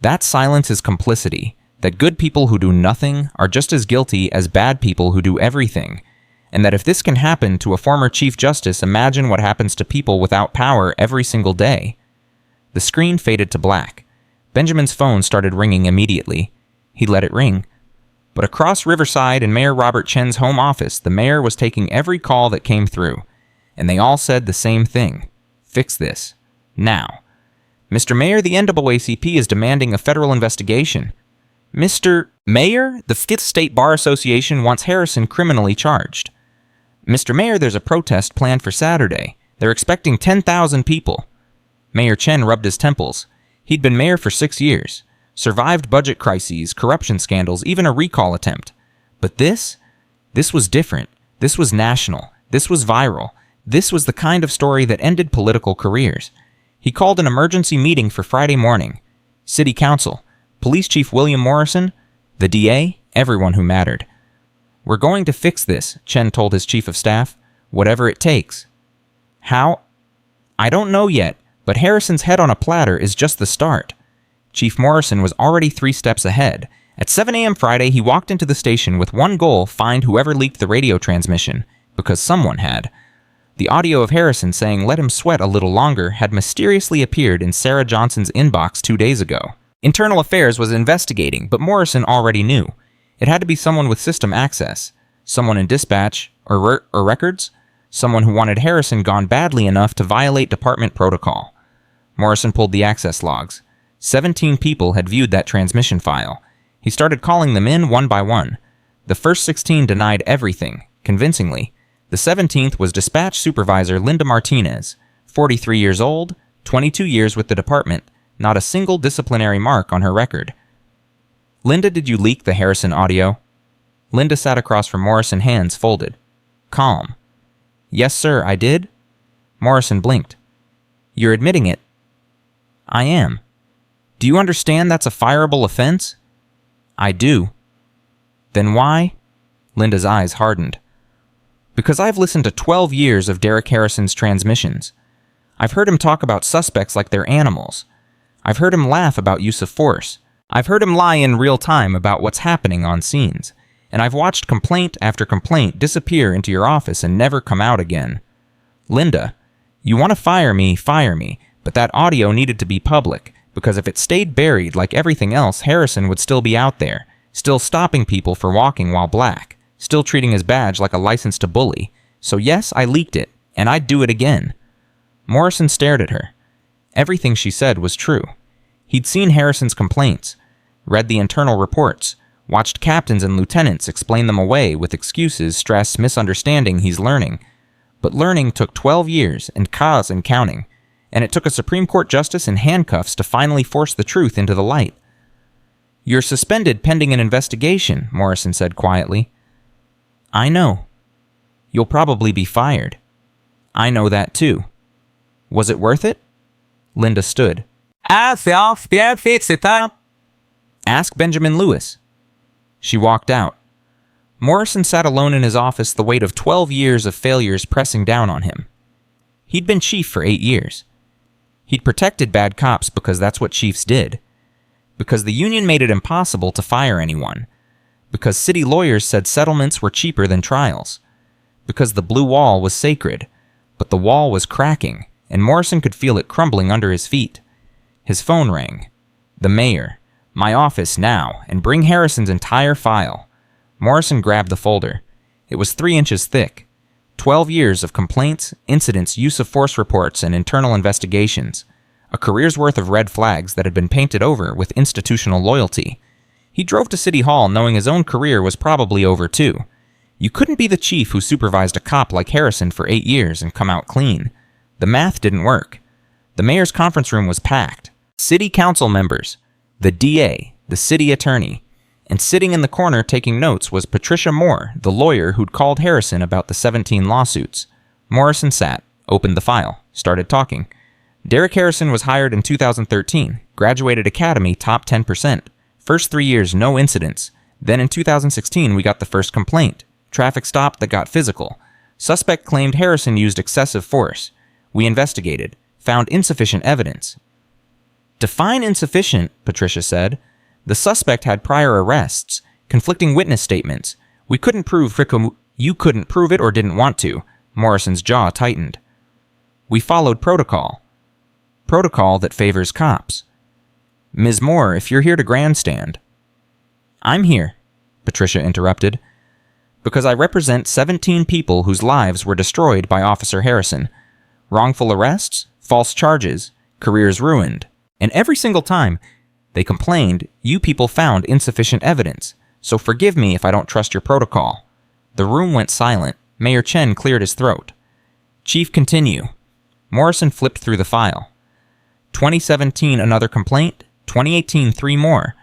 "That silence is complicity, that good people who do nothing are just as guilty as bad people who do everything, and that if this can happen to a former Chief Justice, imagine what happens to people without power every single day." The screen faded to black. Benjamin's phone started ringing immediately. He let it ring. But across Riverside in Mayor Robert Chen's home office, the mayor was taking every call that came through, and they all said the same thing. "Fix this. Now." "Mr. Mayor, the NAACP is demanding a federal investigation." "Mr. Mayor, the Fifth State Bar Association wants Harrison criminally charged." "Mr. Mayor, there's a protest planned for Saturday. They're expecting 10,000 people." Mayor Chen rubbed his temples. He'd been mayor for 6 years, survived budget crises, corruption scandals, even a recall attempt. But this was different. This was national. This was viral. This was the kind of story that ended political careers. He called an emergency meeting for Friday morning. City Council, Police Chief William Morrison, the DA, everyone who mattered. "We're going to fix this," Chen told his chief of staff. "Whatever it takes." "How?" "I don't know yet, but Harrison's head on a platter is just the start." Chief Morrison was already 3 steps ahead. At 7 a.m. Friday, he walked into the station with one goal: find whoever leaked the radio transmission, because someone had. The audio of Harrison saying "let him sweat a little longer" had mysteriously appeared in Sarah Johnson's inbox 2 days ago. Internal Affairs was investigating, but Morrison already knew. It had to be someone with system access, someone in dispatch or records, someone who wanted Harrison gone badly enough to violate department protocol. Morrison pulled the access logs. 17 people had viewed that transmission file. He started calling them in one by one. The first 16 denied everything, convincingly. The 17th was Dispatch Supervisor Linda Martinez, 43 years old, 22 years with the department, not a single disciplinary mark on her record. "Linda, did you leak the Harrison audio?" Linda sat across from Morrison, hands folded. Calm. "Yes, sir, I did." Morrison blinked. "You're admitting it?" "I am." "Do you understand that's a fireable offense?" "I do." "Then why?" Linda's eyes hardened. "Because I've listened to 12 years of Derek Harrison's transmissions. I've heard him talk about suspects like they're animals. I've heard him laugh about use of force. I've heard him lie in real time about what's happening on scenes. And I've watched complaint after complaint disappear into your office and never come out again. Linda, you want to fire me, but that audio needed to be public, because if it stayed buried like everything else, Harrison would still be out there, still stopping people for walking while black, still treating his badge like a license to bully. So yes, I leaked it, and I'd do it again." Morrison stared at her. Everything she said was true. He'd seen Harrison's complaints, read the internal reports, watched captains and lieutenants explain them away with excuses, stress, misunderstanding he's learning. But learning took 12 years and cause and counting, and it took a Supreme Court justice in handcuffs to finally force the truth into the light. "You're suspended pending an investigation," Morrison said quietly. "I know." "You'll probably be fired." "I know that too." "Was it worth it?" Linda stood. "Ask Benjamin Lewis." She walked out. Morrison sat alone in his office, the weight of 12 years of failures pressing down on him. He'd been chief for 8 years. He'd protected bad cops because that's what chiefs did. Because the union made it impossible to fire anyone. Because city lawyers said settlements were cheaper than trials. Because the blue wall was sacred. But the wall was cracking, and Morrison could feel it crumbling under his feet. His phone rang. The mayor. "My office now, and bring Harrison's entire file." Morrison grabbed the folder. It was 3 inches thick. 12 years of complaints, incidents, use of force reports, and internal investigations. A career's worth of red flags that had been painted over with institutional loyalty. He drove to City Hall knowing his own career was probably over too. You couldn't be the chief who supervised a cop like Harrison for 8 years and come out clean. The math didn't work. The mayor's conference room was packed. City council members, the DA, the city attorney, and sitting in the corner taking notes was Patricia Moore, the lawyer who'd called Harrison about the 17 lawsuits. Morrison sat, opened the file, started talking. Derek Harrison was hired in 2013, graduated academy top 10%. First 3 years, no incidents. Then in 2016, we got the first complaint. Traffic stop that got physical. Suspect claimed Harrison used excessive force. We investigated, found insufficient evidence. Define insufficient, Patricia said. The suspect had prior arrests, conflicting witness statements. We couldn't prove you couldn't prove it or didn't want to. Morrison's jaw tightened. We followed protocol. Protocol that favors cops. Ms. Moore, if you're here to grandstand. I'm here, Patricia interrupted, because I represent 17 people whose lives were destroyed by Officer Harrison. Wrongful arrests, false charges, careers ruined. And every single time they complained, you people found insufficient evidence. So forgive me if I don't trust your protocol. The room went silent. Mayor Chen cleared his throat. Chief, continue. Morrison flipped through the file. 2017, another complaint. 2018, 3 more.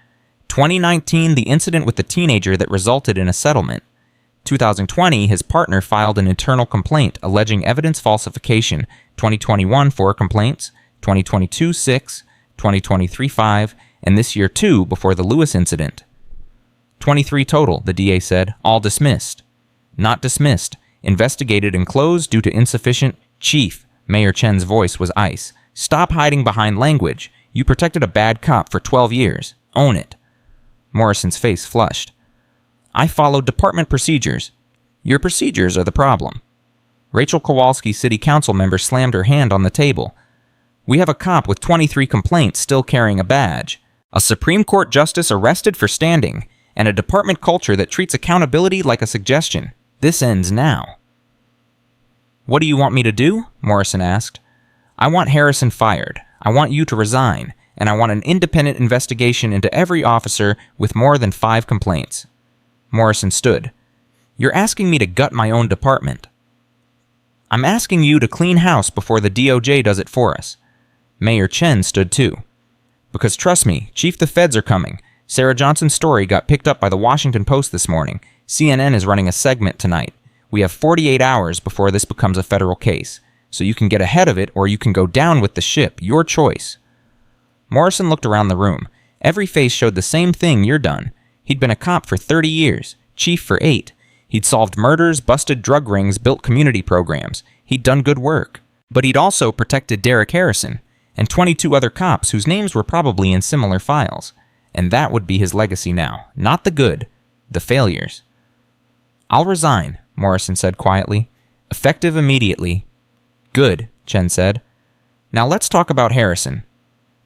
2019, the incident with the teenager that resulted in a settlement. 2020, his partner filed an internal complaint alleging evidence falsification. 2021, 4 complaints. 2022, 6. 2023, 5. And this year 2 before the Lewis incident. 23 total, the DA said, all dismissed. Not dismissed. Investigated and closed due to insufficient. Chief, Mayor Chen's voice was ice. Stop hiding behind language. You protected a bad cop for 12 years. Own it. Morrison's face flushed. I followed department procedures. Your procedures are the problem. Rachel Kowalski, city council member, slammed her hand on the table. We have a cop with 23 complaints still carrying a badge, a Supreme Court justice arrested for standing, and a department culture that treats accountability like a suggestion. This ends now. What do you want me to do? Morrison asked. I want Harrison fired. I want you to resign, and I want an independent investigation into every officer with more than 5 complaints. Morrison stood. You're asking me to gut my own department. I'm asking you to clean house before the DOJ does it for us. Mayor Chen stood too. Because trust me, Chief, the feds are coming. Sarah Johnson's story got picked up by the Washington Post this morning. CNN is running a segment tonight. We have 48 hours before this becomes a federal case. So you can get ahead of it or you can go down with the ship. Your choice. Morrison looked around the room. Every face showed the same thing. You're done. He'd been a cop for 30 years. Chief for 8. He'd solved murders, busted drug rings, built community programs. He'd done good work. But he'd also protected Derek Harrison and 22 other cops whose names were probably in similar files. And that would be his legacy now. Not the good, the failures. I'll resign, Morrison said quietly. Effective immediately. Good, Chen said. Now let's talk about Harrison.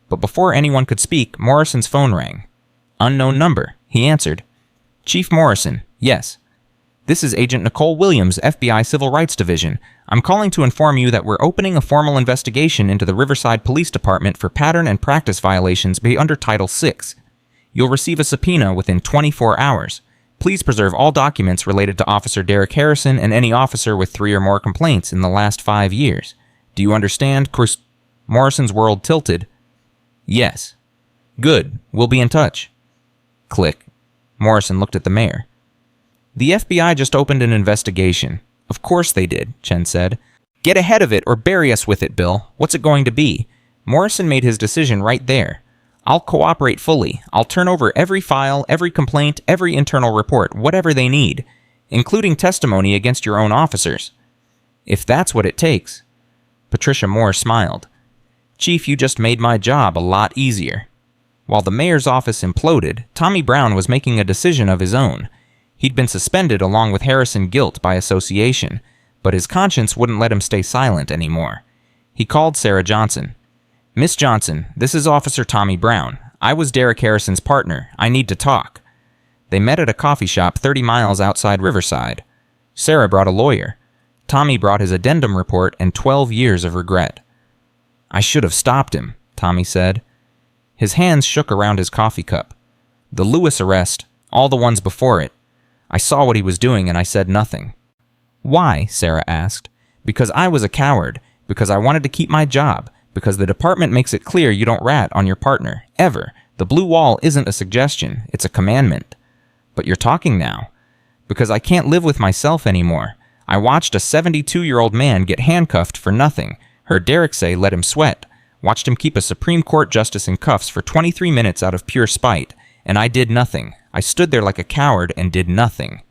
But before anyone could speak, Morrison's phone rang. Unknown number, he answered. Chief Morrison, yes. This is Agent Nicole Williams, FBI Civil Rights Division. I'm calling to inform you that we're opening a formal investigation into the Riverside Police Department for pattern and practice violations under Title VI. You'll receive a subpoena within 24 hours. Please preserve all documents related to Officer Derek Harrison and any officer with 3 or more complaints in the last 5 years. Do you understand? Morrison's world tilted. Yes. Good. We'll be in touch. Click. Morrison looked at the mayor. The FBI just opened an investigation. Of course they did, Chen said. Get ahead of it or bury us with it, Bill. What's it going to be? Morrison made his decision right there. I'll cooperate fully. I'll turn over every file, every complaint, every internal report, whatever they need, including testimony against your own officers. If that's what it takes. Patricia Moore smiled. Chief, you just made my job a lot easier. While the mayor's office imploded, Tommy Brown was making a decision of his own. He'd been suspended along with Harrison guilt by association, but his conscience wouldn't let him stay silent anymore. He called Sarah Johnson. Miss Johnson, this is Officer Tommy Brown. I was Derek Harrison's partner. I need to talk. They met at a coffee shop 30 miles outside Riverside. Sarah brought a lawyer. Tommy brought his addendum report and 12 years of regret. I should have stopped him, Tommy said. His hands shook around his coffee cup. The Lewis arrest, all the ones before it. I saw what he was doing and I said nothing. Why? Sarah asked. Because I was a coward. Because I wanted to keep my job. Because the department makes it clear you don't rat on your partner. Ever. The blue wall isn't a suggestion. It's a commandment. But you're talking now. Because I can't live with myself anymore. I watched a 72-year-old man get handcuffed for nothing. Heard Derek say let him sweat. Watched him keep a Supreme Court justice in cuffs for 23 minutes out of pure spite. And I did nothing. I stood there like a coward and did nothing.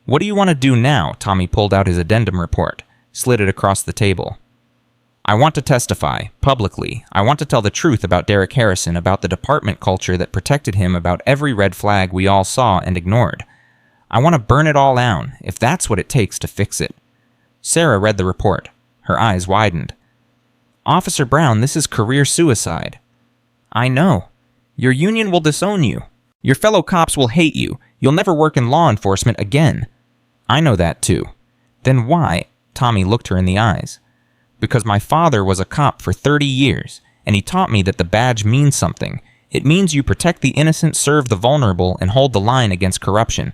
What do you want to do now? Tommy pulled out his addendum report, slid it across the table. I want to testify, publicly. I want to tell the truth about Derek Harrison, about the department culture that protected him, about every red flag we all saw and ignored. I want to burn it all down, if that's what it takes to fix it. Sarah read the report. Her eyes widened. Officer Brown, this is career suicide. I know. Your union will disown you. Your fellow cops will hate you. You'll never work in law enforcement again. I know that too. Then why? Tommy looked her in the eyes. Because my father was a cop for 30 years, and he taught me that the badge means something. It means you protect the innocent, serve the vulnerable, and hold the line against corruption.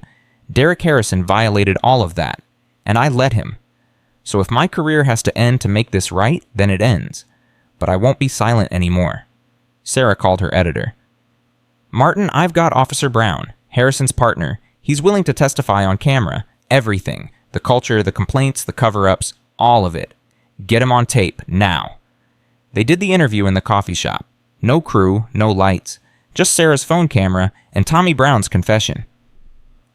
Derek Harrison violated all of that, and I let him. So if my career has to end to make this right, then it ends. But I won't be silent anymore. Sarah called her editor. Martin, I've got Officer Brown, Harrison's partner. He's willing to testify on camera. Everything. The culture, the complaints, the cover-ups, all of it. Get him on tape, now. They did the interview in the coffee shop. No crew, no lights. Just Sarah's phone camera and Tommy Brown's confession.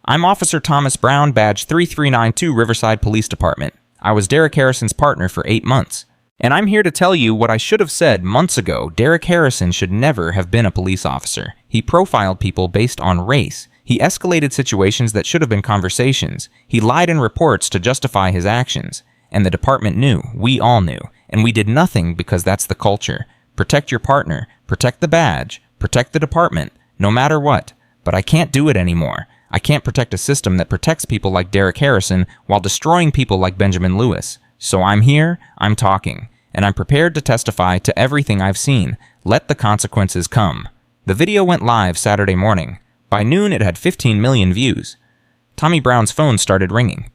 I'm Officer Thomas Brown, badge 3392 Riverside Police Department. I was Derek Harrison's partner for 8 months. And I'm here to tell you what I should have said months ago. Derek Harrison should never have been a police officer. He profiled people based on race. He escalated situations that should have been conversations. He lied in reports to justify his actions. And the department knew. We all knew. And we did nothing because that's the culture. Protect your partner. Protect the badge. Protect the department. No matter what. But I can't do it anymore. I can't protect a system that protects people like Derek Harrison while destroying people like Benjamin Lewis. So I'm here, I'm talking, and I'm prepared to testify to everything I've seen. Let the consequences come. The video went live Saturday morning. By noon, it had 15 million views. Tommy Brown's phone started ringing.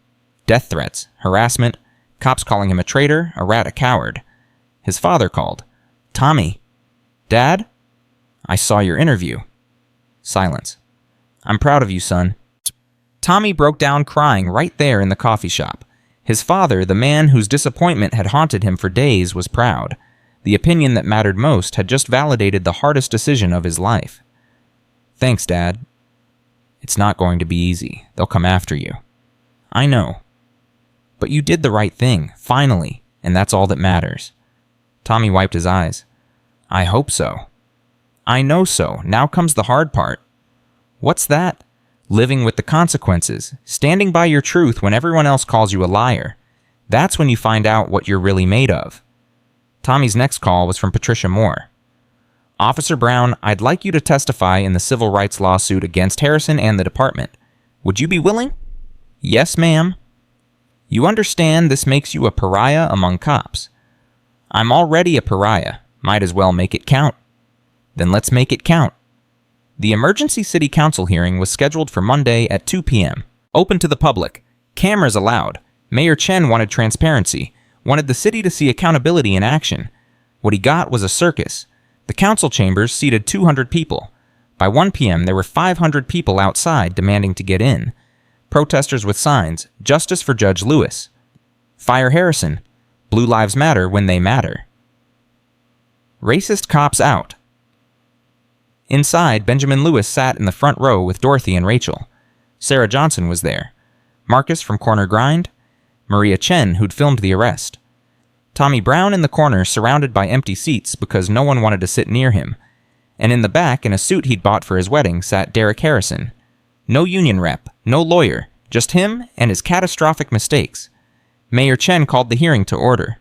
Death threats, harassment, cops calling him a traitor, a rat, a coward. His father called. Tommy. Dad? I saw your interview. Silence. I'm proud of you, son. Tommy broke down crying right there in the coffee shop. His father, the man whose disappointment had haunted him for days, was proud. The opinion that mattered most had just validated the hardest decision of his life. Thanks, Dad. It's not going to be easy. They'll come after you. I know. But you did the right thing, finally, and that's all that matters. Tommy wiped his eyes. I hope so. I know so. Now comes the hard part. What's that? Living with the consequences, standing by your truth when everyone else calls you a liar. That's when you find out what you're really made of. Tommy's next call was from Patricia Moore. Officer Brown, I'd like you to testify in the civil rights lawsuit against Harrison and the department. Would you be willing? Yes, ma'am. You understand this makes you a pariah among cops. I'm already a pariah. Might as well make it count. Then let's make it count. The emergency city council hearing was scheduled for Monday at 2 p.m. Open to the public. Cameras allowed. Mayor Chen wanted transparency, wanted the city to see accountability in action. What he got was a circus. The council chambers seated 200 people. By 1 p.m., there were 500 people outside demanding to get in. Protesters with signs, Justice for Judge Lewis. Fire Harrison. Blue Lives Matter when they matter. Racist cops out. Inside, Benjamin Lewis sat in the front row with Dorothy and Rachel. Sarah Johnson was there. Marcus from Corner Grind. Maria Chen, who'd filmed the arrest. Tommy Brown in the corner, surrounded by empty seats because no one wanted to sit near him. And in the back, in a suit he'd bought for his wedding, sat Derek Harrison. No union rep, no lawyer, just him and his catastrophic mistakes. Mayor Chen called the hearing to order.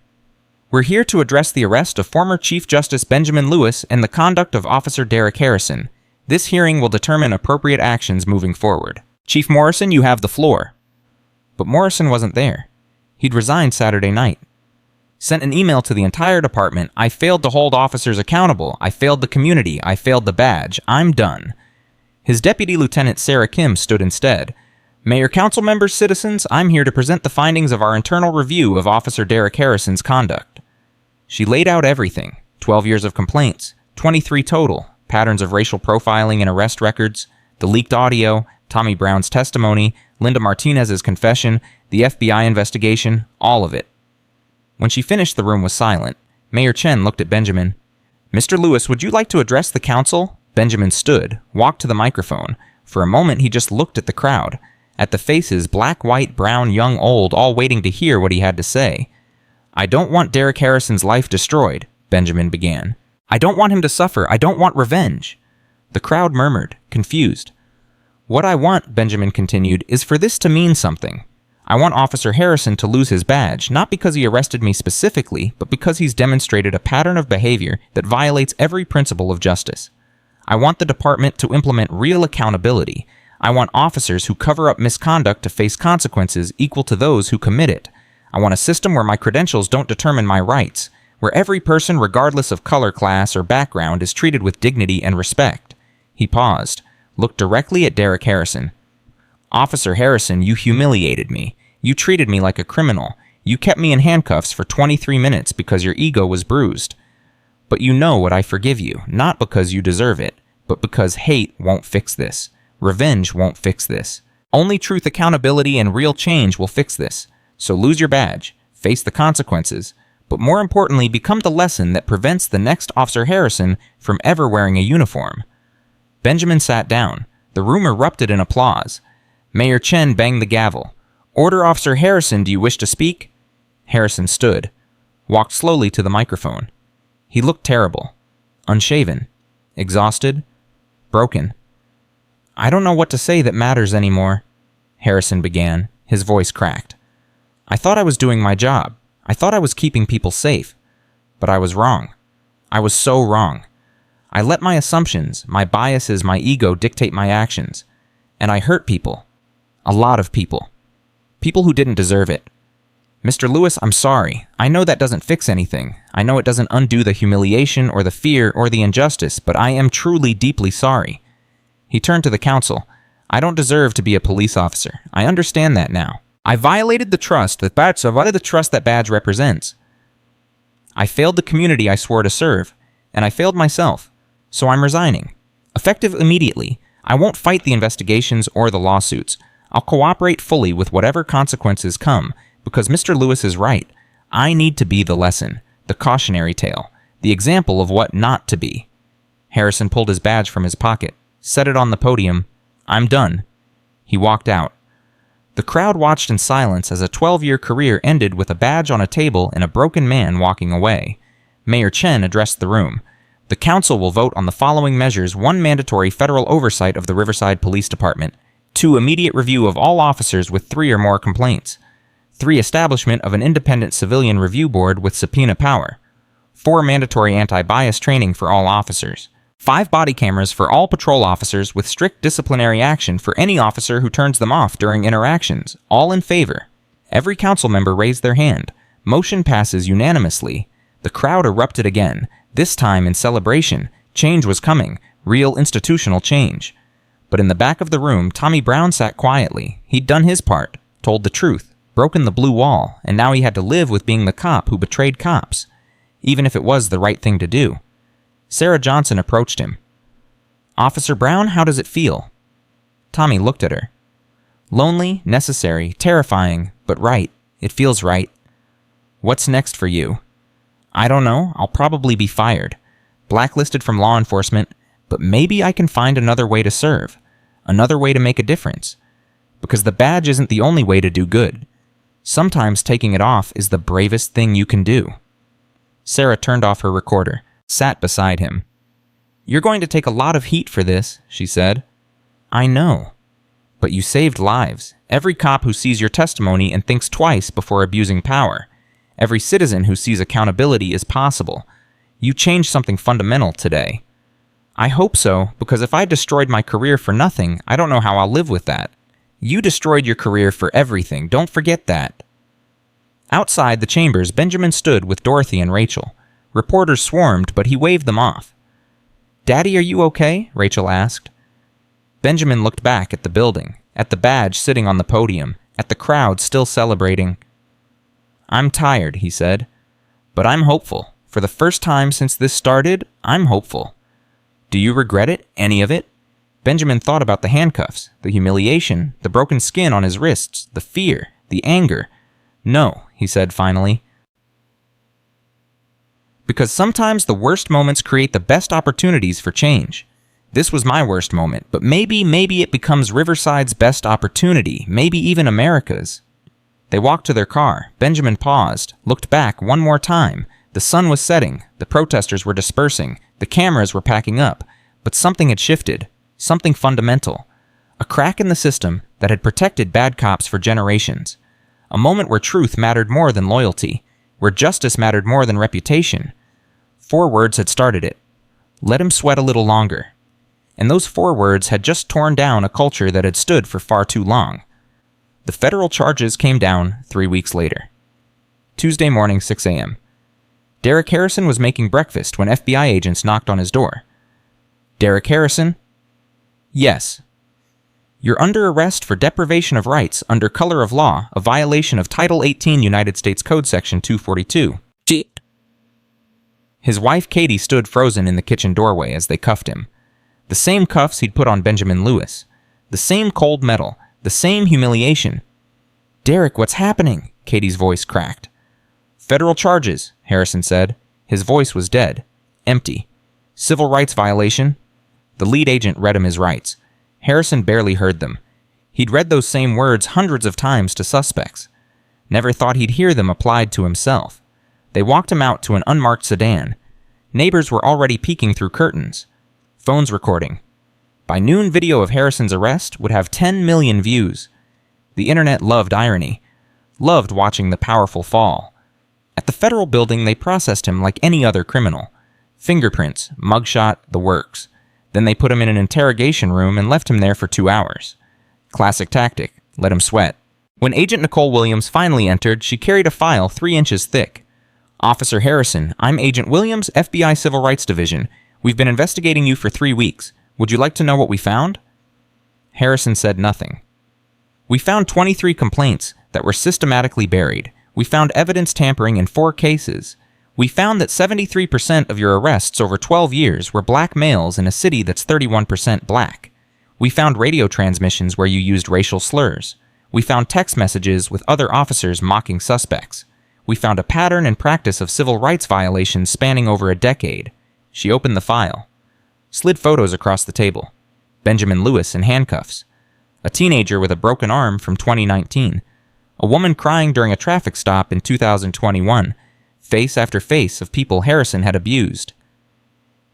We're here to address the arrest of former Chief Justice Benjamin Lewis and the conduct of Officer Derek Harrison. This hearing will determine appropriate actions moving forward. Chief Morrison, you have the floor. But Morrison wasn't there. He'd resigned Saturday night. Sent an email to the entire department. I failed to hold officers accountable. I failed the community. I failed the badge. I'm done. His Deputy Lieutenant Sarah Kim stood instead. Mayor, council members, citizens, I'm here to present the findings of our internal review of Officer Derek Harrison's conduct. She laid out everything. 12 years of complaints, 23 total, patterns of racial profiling in arrest records, the leaked audio, Tommy Brown's testimony, Linda Martinez's confession, the FBI investigation, all of it. When she finished, the room was silent. Mayor Chen looked at Benjamin. Mr. Lewis, would you like to address the council? Benjamin stood, walked to the microphone. For a moment, he just looked at the crowd, at the faces, black, white, brown, young, old, all waiting to hear what he had to say. I don't want Derek Harrison's life destroyed, Benjamin began. I don't want him to suffer. I don't want revenge. The crowd murmured, confused. What I want, Benjamin continued, is for this to mean something. I want Officer Harrison to lose his badge, not because he arrested me specifically, but because he's demonstrated a pattern of behavior that violates every principle of justice. I want the department to implement real accountability. I want officers who cover up misconduct to face consequences equal to those who commit it. I want a system where my credentials don't determine my rights, where every person, regardless of color, class, or background, is treated with dignity and respect. He paused, looked directly at Derek Harrison. Officer Harrison, you humiliated me. You treated me like a criminal. You kept me in handcuffs for 23 minutes because your ego was bruised. But you know what I forgive you, not because you deserve it, but because hate won't fix this. Revenge won't fix this. Only truth, accountability, and real change will fix this. So lose your badge, face the consequences, but more importantly, become the lesson that prevents the next Officer Harrison from ever wearing a uniform. Benjamin sat down. The room erupted in applause. Mayor Chen banged the gavel. Order, Officer Harrison, do you wish to speak? Harrison stood, walked slowly to the microphone. He looked terrible, unshaven, exhausted, broken. I don't know what to say that matters anymore, Harrison began, his voice cracked. I thought I was doing my job. I thought I was keeping people safe. But I was wrong. I was so wrong. I let my assumptions, my biases, my ego dictate my actions. And I hurt people. A lot of people. People who didn't deserve it. Mr. Lewis, I'm sorry. I know that doesn't fix anything. I know it doesn't undo the humiliation or the fear or the injustice, but I am truly deeply sorry. He turned to the council. I don't deserve to be a police officer. I understand that now. I violated the trust that badge represents. I failed the community I swore to serve, and I failed myself. So I'm resigning. Effective immediately. I won't fight the investigations or the lawsuits. I'll cooperate fully with whatever consequences come, because Mr. Lewis is right. I need to be the lesson, the cautionary tale, the example of what not to be. Harrison pulled his badge from his pocket, set it on the podium. I'm done. He walked out. The crowd watched in silence as a 12-year career ended with a badge on a table and a broken man walking away. Mayor Chen addressed the room. The council will vote on the following measures: 1, mandatory federal oversight of the Riverside Police Department; 2, immediate review of all officers with 3 or more complaints; 3, establishment of an independent civilian review board with subpoena power; 4, mandatory anti-bias training for all officers; 5, body cameras for all patrol officers with strict disciplinary action for any officer who turns them off during interactions. All in favor. Every council member raised their hand. Motion passes unanimously. The crowd erupted again, this time in celebration. Change was coming, real institutional change. But in the back of the room, Tommy Brown sat quietly. He'd done his part, told the truth, broken the blue wall, and now he had to live with being the cop who betrayed cops, even if it was the right thing to do. Sarah Johnson approached him. Officer Brown, how does it feel? Tommy looked at her. Lonely, necessary, terrifying, but right. It feels right. What's next for you? I don't know. I'll probably be fired. Blacklisted from law enforcement, but maybe I can find another way to serve. Another way to make a difference. Because the badge isn't the only way to do good. Sometimes taking it off is the bravest thing you can do. Sarah turned off her recorder, sat beside him. You're going to take a lot of heat for this, she said. I know. But you saved lives. Every cop who sees your testimony and thinks twice before abusing power. Every citizen who sees accountability is possible. You changed something fundamental today. I hope so, because if I destroyed my career for nothing, I don't know how I'll live with that. You destroyed your career for everything. Don't forget that. Outside the chambers, Benjamin stood with Dorothy and Rachel. Reporters swarmed, but he waved them off. "Daddy, are you okay?" Rachel asked. Benjamin looked back at the building, at the badge sitting on the podium, at the crowd still celebrating. "I'm tired," he said, "but I'm hopeful. For the first time since this started, I'm hopeful." "Do you regret it? Any of it?" Benjamin thought about the handcuffs, the humiliation, the broken skin on his wrists, the fear, the anger. "No," he said finally. Because sometimes the worst moments create the best opportunities for change. This was my worst moment, but maybe it becomes Riverside's best opportunity, maybe even America's. They walked to their car. Benjamin paused, looked back one more time. The sun was setting, the protesters were dispersing, the cameras were packing up, but something had shifted, something fundamental. A crack in the system that had protected bad cops for generations. A moment where truth mattered more than loyalty, where justice mattered more than reputation. 4 words had started it. Let him sweat a little longer. And those 4 words had just torn down a culture that had stood for far too long. The federal charges came down 3 weeks later. Tuesday morning, 6 a.m. Derek Harrison was making breakfast when FBI agents knocked on his door. "Derek Harrison?" "Yes." "You're under arrest for deprivation of rights under color of law, a violation of Title 18 United States Code Section 242. Shit. His wife Katie stood frozen in the kitchen doorway as they cuffed him. The same cuffs he'd put on Benjamin Lewis. The same cold metal. The same humiliation. "Derek, what's happening?" Katie's voice cracked. "Federal charges," Harrison said. His voice was dead. Empty. "Civil rights violation." The lead agent read him his rights. Harrison barely heard them. He'd read those same words hundreds of times to suspects. Never thought he'd hear them applied to himself. They walked him out to an unmarked sedan. Neighbors were already peeking through curtains. Phones recording. By noon, video of Harrison's arrest would have 10 million views. The internet loved irony, loved watching the powerful fall. At the federal building, they processed him like any other criminal. Fingerprints, mugshot, the works. Then they put him in an interrogation room and left him there for 2 hours. Classic tactic, let him sweat. When Agent Nicole Williams finally entered, she carried a file 3 inches thick. "Officer Harrison, I'm Agent Williams, FBI Civil Rights Division. We've been investigating you for 3 weeks. Would you like to know what we found?" Harrison said nothing. "We found 23 complaints that were systematically buried. We found evidence tampering in 4 cases. We found that 73% of your arrests over 12 years were black males in a city that's 31% black. We found radio transmissions where you used racial slurs. We found text messages with other officers mocking suspects. We found a pattern and practice of civil rights violations spanning over a decade." She opened the file. Slid photos across the table. Benjamin Lewis in handcuffs. A teenager with a broken arm from 2019. A woman crying during a traffic stop in 2021. Face after face of people Harrison had abused.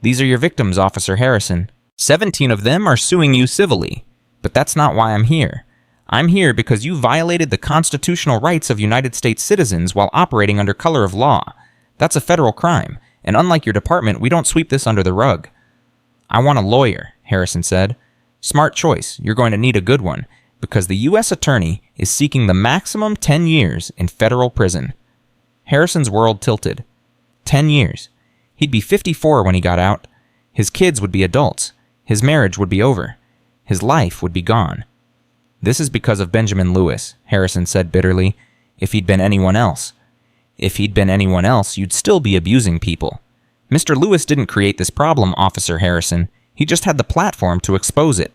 "These are your victims, Officer Harrison. 17 of them are suing you civilly. But that's not why I'm here. I'm here because you violated the constitutional rights of United States citizens while operating under color of law. That's a federal crime, and unlike your department, we don't sweep this under the rug." "I want a lawyer," Harrison said. "Smart choice. You're going to need a good one, because the U.S. attorney is seeking the maximum 10 years in federal prison." Harrison's world tilted. 10 years. He'd be 54 when he got out. His kids would be adults. His marriage would be over. His life would be gone. "This is because of Benjamin Lewis," Harrison said bitterly. "If he'd been anyone else. If he'd been anyone else, you'd still be abusing people. Mr. Lewis didn't create this problem, Officer Harrison. He just had the platform to expose it.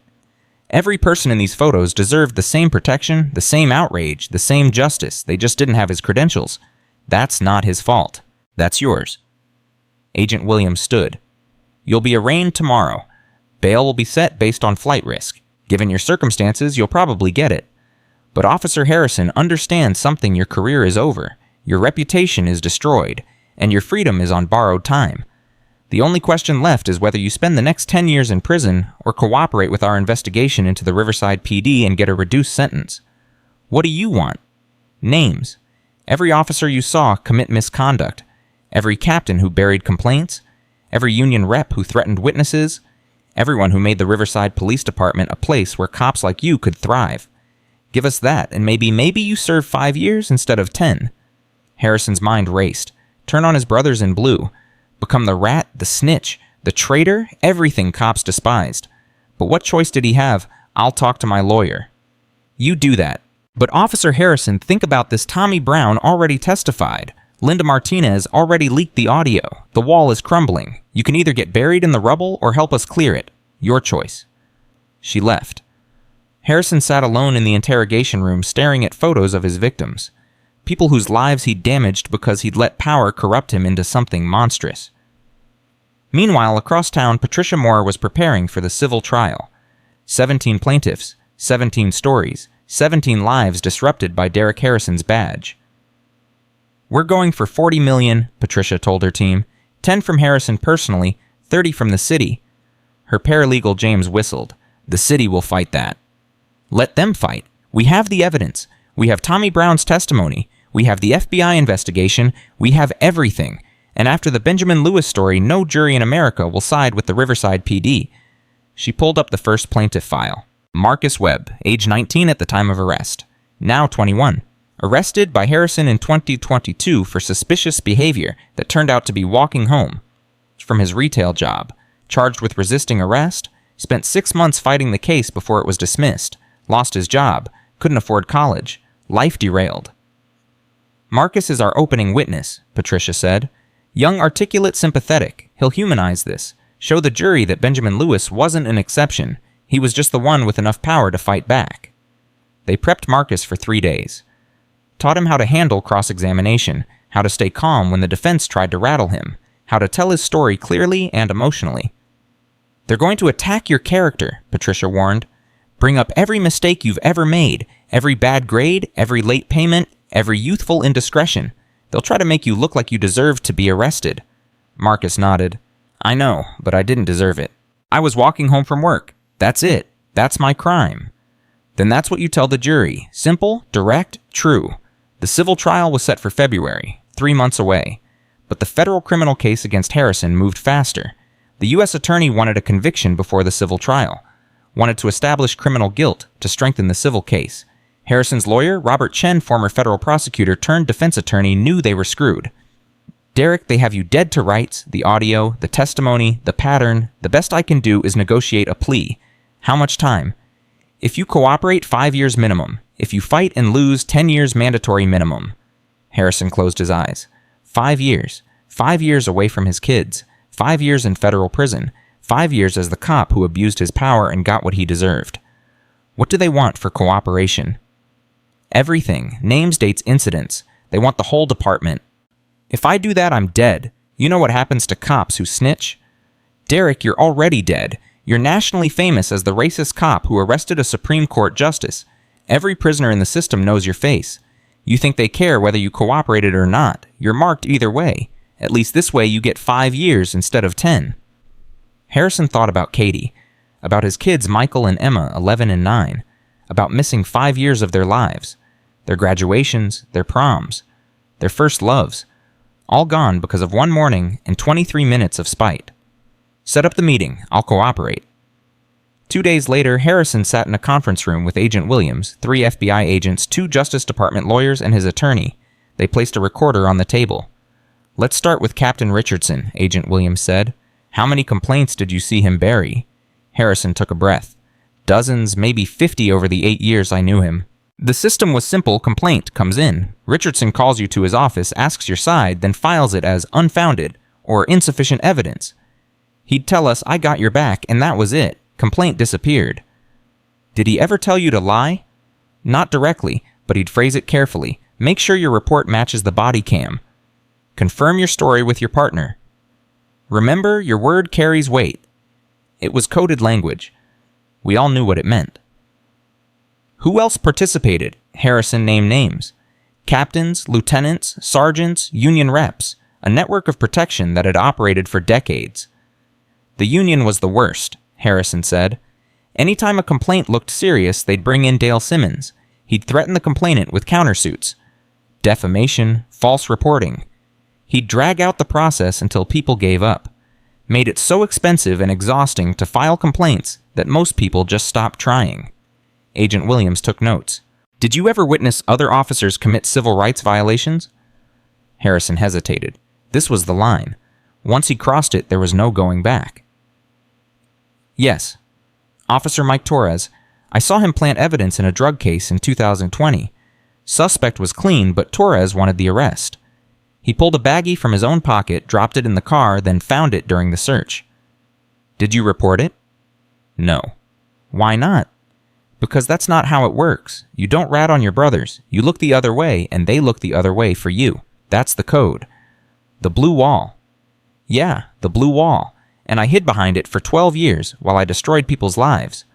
Every person in these photos deserved the same protection, the same outrage, the same justice. They just didn't have his credentials. That's not his fault. That's yours." Agent Williams stood. "You'll be arraigned tomorrow. Bail will be set based on flight risk. Given your circumstances, you'll probably get it. But Officer Harrison, understand something: your career is over. Your reputation is destroyed. And your freedom is on borrowed time. The only question left is whether you spend the next 10 years in prison or cooperate with our investigation into the Riverside PD and get a reduced sentence. What do you want? Names. Every officer you saw commit misconduct. Every captain who buried complaints. Every union rep who threatened witnesses. Everyone who made the Riverside Police Department a place where cops like you could thrive. Give us that, and maybe you serve 5 years instead of 10. Harrison's mind raced. Turn on his brothers in blue. Become the rat, the snitch, the traitor, everything cops despised. But what choice did he have? I'll talk to my lawyer. You do that. But Officer Harrison, think about this. Tommy Brown already testified. Linda Martinez already leaked the audio. The wall is crumbling. You can either get buried in the rubble or help us clear it. Your choice. She left. Harrison sat alone in the interrogation room staring at photos of his victims. People whose lives he'd damaged because he'd let power corrupt him into something monstrous. Meanwhile, across town, Patricia Moore was preparing for the civil trial. 17 plaintiffs, 17 stories, 17 lives disrupted by Derek Harrison's badge. We're going for $40 million, Patricia told her team. 10 from Harrison personally, 30 from the city. Her paralegal James whistled. The city will fight that. Let them fight. We have the evidence. We have Tommy Brown's testimony. We have the FBI investigation. We have everything. And after the Benjamin Lewis story, no jury in America will side with the Riverside PD. She pulled up the first plaintiff file. Marcus Webb, age 19 at the time of arrest. Now 21. Arrested by Harrison in 2022 for suspicious behavior that turned out to be walking home from his retail job. Charged with resisting arrest. Spent 6 months fighting the case before it was dismissed. Lost his job. Couldn't afford college. Life derailed. Marcus is our opening witness, Patricia said. Young, articulate, sympathetic. He'll humanize this. Show the jury that Benjamin Lewis wasn't an exception. He was just the one with enough power to fight back. They prepped Marcus for 3 days. Taught him how to handle cross-examination, how to stay calm when the defense tried to rattle him, how to tell his story clearly and emotionally. They're going to attack your character, Patricia warned. Bring up every mistake you've ever made, every bad grade, every late payment, every youthful indiscretion. They'll try to make you look like you deserved to be arrested. Marcus nodded. I know, but I didn't deserve it. I was walking home from work. That's it. That's my crime. Then that's what you tell the jury. Simple, direct, true. The civil trial was set for February, 3 months away. But the federal criminal case against Harrison moved faster. The U.S. attorney wanted a conviction before the civil trial. Wanted to establish criminal guilt to strengthen the civil case. Harrison's lawyer, Robert Chen, former federal prosecutor turned defense attorney, knew they were screwed. Derek, they have you dead to rights, the audio, the testimony, the pattern. The best I can do is negotiate a plea. How much time? If you cooperate, 5 years minimum. If you fight and lose, 10 years mandatory minimum. Harrison closed his eyes. 5 years. 5 years away from his kids. 5 years in federal prison. 5 years as the cop who abused his power and got what he deserved. What do they want for cooperation? Everything. Names, dates, incidents. They want the whole department. If I do that, I'm dead. You know what happens to cops who snitch? Derek, you're already dead. You're nationally famous as the racist cop who arrested a Supreme Court justice. Every prisoner in the system knows your face. You think they care whether you cooperated or not. You're marked either way. At least this way you get 5 years instead of 10. Harrison thought about Katie, about his kids Michael and Emma, 11 and 9, about missing 5 years of their lives, their graduations, their proms, their first loves, all gone because of one morning and 23 minutes of spite. Set up the meeting. I'll cooperate. 2 days later, Harrison sat in a conference room with Agent Williams, 3 FBI agents, 2 Justice Department lawyers, and his attorney. They placed a recorder on the table. Let's start with Captain Richardson, Agent Williams said. How many complaints did you see him bury? Harrison took a breath. Dozens, maybe 50 over the 8 years I knew him. The system was simple. Complaint comes in. Richardson calls you to his office, asks your side, then files it as unfounded or insufficient evidence. He'd tell us, I got your back, and that was it. Complaint disappeared. Did he ever tell you to lie? Not directly, but he'd phrase it carefully. Make sure your report matches the body cam. Confirm your story with your partner. Remember, your word carries weight. It was coded language. We all knew what it meant. Who else participated? Harrison named names. Captains, lieutenants, sergeants, union reps. A network of protection that had operated for decades. The union was the worst, Harrison said. Anytime a complaint looked serious, they'd bring in Dale Simmons. He'd threaten the complainant with countersuits. Defamation, false reporting. He'd drag out the process until people gave up. Made it so expensive and exhausting to file complaints that most people just stopped trying. Agent Williams took notes. Did you ever witness other officers commit civil rights violations? Harrison hesitated. This was the line. Once he crossed it, there was no going back. Yes. Officer Mike Torres. I saw him plant evidence in a drug case in 2020. Suspect was clean, but Torres wanted the arrest. He pulled a baggie from his own pocket, dropped it in the car, then found it during the search. Did you report it? No. Why not? Because that's not how it works. You don't rat on your brothers. You look the other way, and they look the other way for you. That's the code. The blue wall. Yeah, the blue wall. And I hid behind it for 12 years while I destroyed people's lives.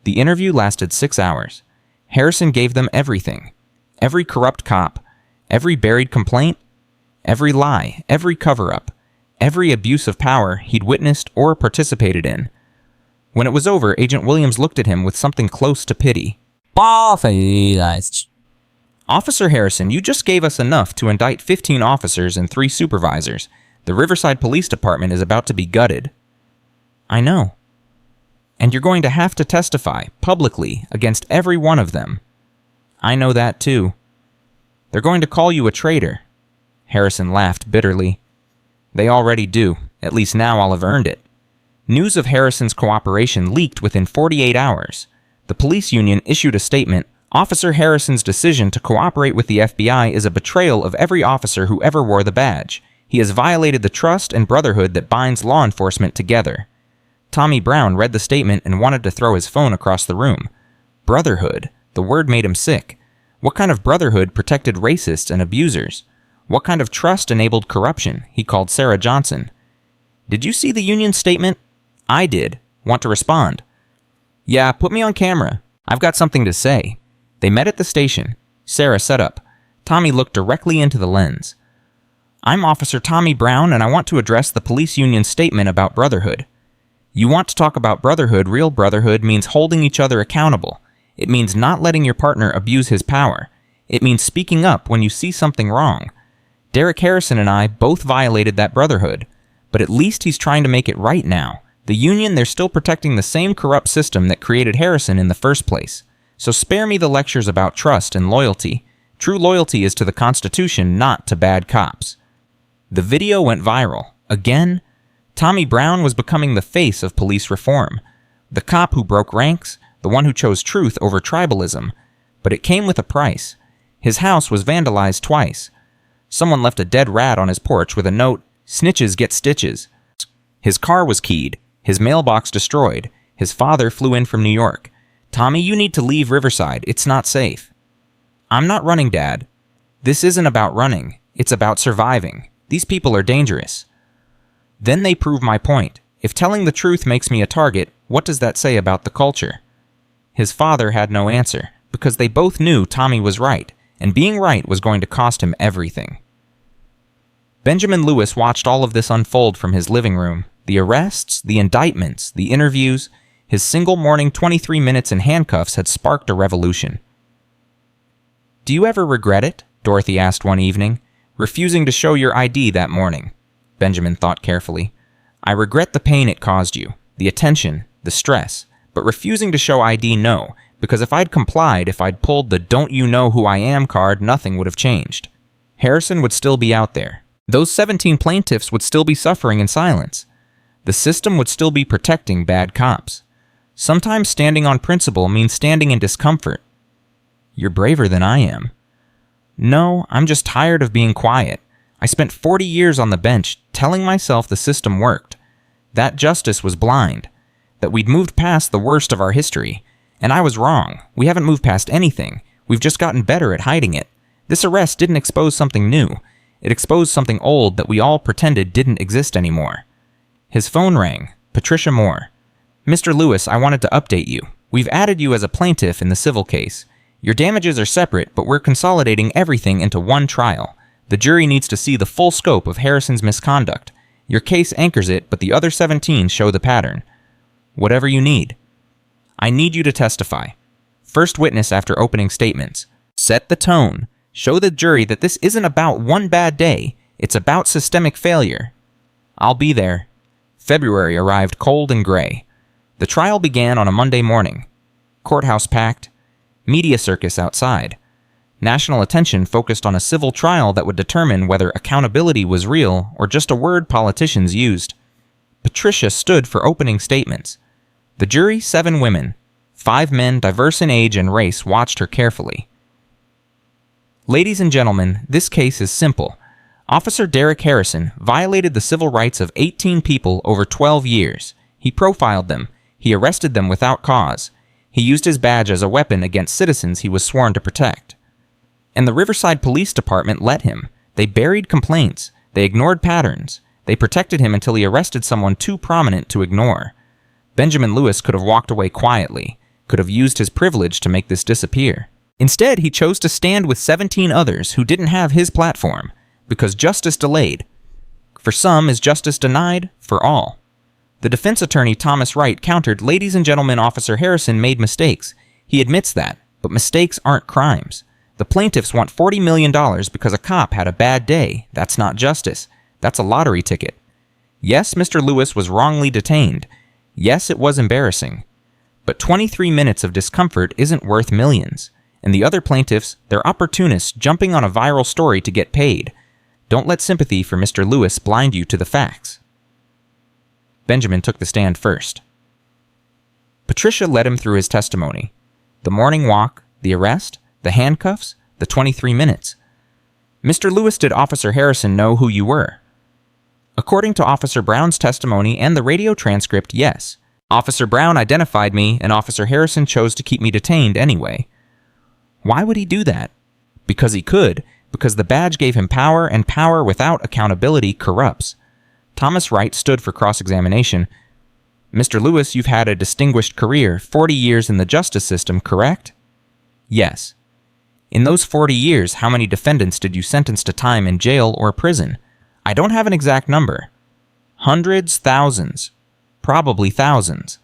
The interview lasted 6 hours. Harrison gave them everything. Every corrupt cop, every buried complaint, every lie, every cover-up, every abuse of power he'd witnessed or participated in. When it was over, Agent Williams looked at him with something close to pity. Officer Harrison, you just gave us enough to indict 15 officers and 3 supervisors. The Riverside Police Department is about to be gutted. I know. And you're going to have to testify, publicly, against every one of them. I know that too. They're going to call you a traitor. Harrison laughed bitterly. They already do. At least now I'll have earned it. News of Harrison's cooperation leaked within 48 hours. The police union issued a statement. Officer Harrison's decision to cooperate with the FBI is a betrayal of every officer who ever wore the badge. He has violated the trust and brotherhood that binds law enforcement together. Tommy Brown read the statement and wanted to throw his phone across the room. Brotherhood. The word made him sick. What kind of brotherhood protected racists and abusers? What kind of trust enabled corruption? He called Sarah Johnson. Did you see the union statement? I did. Want to respond? Yeah, put me on camera. I've got something to say. They met at the station. Sarah set up. Tommy looked directly into the lens. I'm Officer Tommy Brown, and I want to address the police union's statement about brotherhood. You want to talk about brotherhood? Real brotherhood means holding each other accountable. It means not letting your partner abuse his power. It means speaking up when you see something wrong. Derek Harrison and I both violated that brotherhood, but at least he's trying to make it right now. The union, they're still protecting the same corrupt system that created Harrison in the first place. So spare me the lectures about trust and loyalty. True loyalty is to the Constitution, not to bad cops. The video went viral. Again, Tommy Brown was becoming the face of police reform. The cop who broke ranks, the one who chose truth over tribalism. But it came with a price. His house was vandalized twice. Someone left a dead rat on his porch with a note, "Snitches get stitches." His car was keyed, his mailbox destroyed. His father flew in from New York. Tommy, you need to leave Riverside. It's not safe. I'm not running, Dad. This isn't about running. It's about surviving. These people are dangerous. Then they prove my point. If telling the truth makes me a target, what does that say about the culture? His father had no answer, because they both knew Tommy was right, and being right was going to cost him everything. Benjamin Lewis watched all of this unfold from his living room. The arrests, the indictments, the interviews. His single morning 23 minutes in handcuffs had sparked a revolution. Do you ever regret it? Dorothy asked one evening. Refusing to show your ID that morning. Benjamin thought carefully. I regret the pain it caused you, the attention, the stress, but refusing to show ID, no, because if I'd complied, if I'd pulled the "don't you know who I am" card, nothing would have changed. Harrison would still be out there. Those 17 plaintiffs would still be suffering in silence. The system would still be protecting bad cops. Sometimes standing on principle means standing in discomfort. You're braver than I am. No, I'm just tired of being quiet. I spent 40 years on the bench telling myself the system worked, that justice was blind, that we'd moved past the worst of our history. And I was wrong. We haven't moved past anything. We've just gotten better at hiding it. This arrest didn't expose something new. It exposed something old that we all pretended didn't exist anymore. His phone rang. Patricia Moore. Mr. Lewis, I wanted to update you. We've added you as a plaintiff in the civil case. Your damages are separate, but we're consolidating everything into one trial. The jury needs to see the full scope of Harrison's misconduct. Your case anchors it, but the other 17 show the pattern. Whatever you need. I need you to testify. First witness after opening statements. Set the tone. Show the jury that this isn't about one bad day. It's about systemic failure. I'll be there. February arrived cold and gray. The trial began on a Monday morning. Courthouse packed. Media circus outside. National attention focused on a civil trial that would determine whether accountability was real or just a word politicians used. Patricia stood for opening statements. The jury, 7 women. 5 men, diverse in age and race, watched her carefully. Ladies and gentlemen, this case is simple. Officer Derek Harrison violated the civil rights of 18 people over 12 years. He profiled them. He arrested them without cause. He used his badge as a weapon against citizens he was sworn to protect. And the Riverside Police Department let him. They buried complaints. They ignored patterns. They protected him until he arrested someone too prominent to ignore. Benjamin Lewis could have walked away quietly, could have used his privilege to make this disappear. Instead, he chose to stand with 17 others who didn't have his platform, because justice delayed. For some is justice denied, for all. The defense attorney Thomas Wright countered, "Ladies and gentlemen, Officer Harrison made mistakes. He admits that, but mistakes aren't crimes. The plaintiffs want $40 million because a cop had a bad day. That's not justice. That's a lottery ticket. Yes, Mr. Lewis was wrongly detained. Yes, it was embarrassing. But 23 minutes of discomfort isn't worth millions. And the other plaintiffs, they're opportunists jumping on a viral story to get paid. Don't let sympathy for Mr. Lewis blind you to the facts." Benjamin took the stand first. Patricia led him through his testimony. The morning walk, the arrest, the handcuffs, the 23 minutes. "Mr. Lewis, did Officer Harrison know who you were?" According to Officer Brown's testimony and the radio transcript, yes. Officer Brown identified me, and Officer Harrison chose to keep me detained anyway. Why would he do that? Because he could, because the badge gave him power, and power without accountability corrupts. Thomas Wright stood for cross-examination. "Mr. Lewis, you've had a distinguished career, 40 years in the justice system, correct?" "Yes." "In those 40 years, how many defendants did you sentence to time in jail or prison?" "I don't have an exact number." "Hundreds, thousands." "Probably thousands."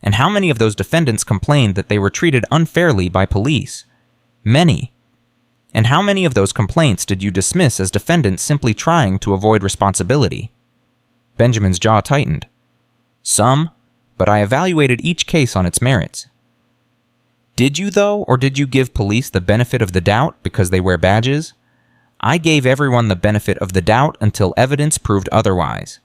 "And how many of those defendants complained that they were treated unfairly by police?" "Many." "And how many of those complaints did you dismiss as defendants simply trying to avoid responsibility?" Benjamin's jaw tightened. "Some, but I evaluated each case on its merits." "Did you, though, or did you give police the benefit of the doubt because they wear badges?" "I gave everyone the benefit of the doubt until evidence proved otherwise."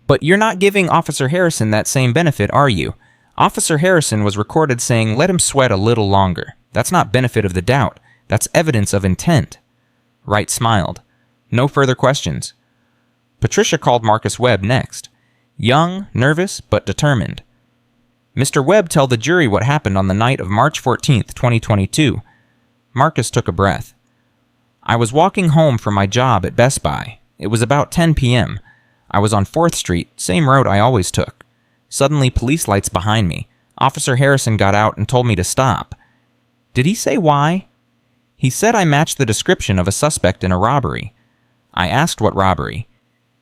"But you're not giving Officer Harrison that same benefit, are you? Officer Harrison was recorded saying, 'Let him sweat a little longer.' That's not benefit of the doubt. That's evidence of intent." Wright smiled. No further questions. Patricia called Marcus Webb next. Young, nervous, but determined. "Mr. Webb, tell the jury what happened on the night of March 14th, 2022. Marcus took a breath. "I was walking home from my job at Best Buy. It was about 10 p.m. I was on 4th Street, same road I always took. Suddenly, police lights behind me. Officer Harrison got out and told me to stop." "Did he say why?" "He said I matched the description of a suspect in a robbery." "I asked what robbery."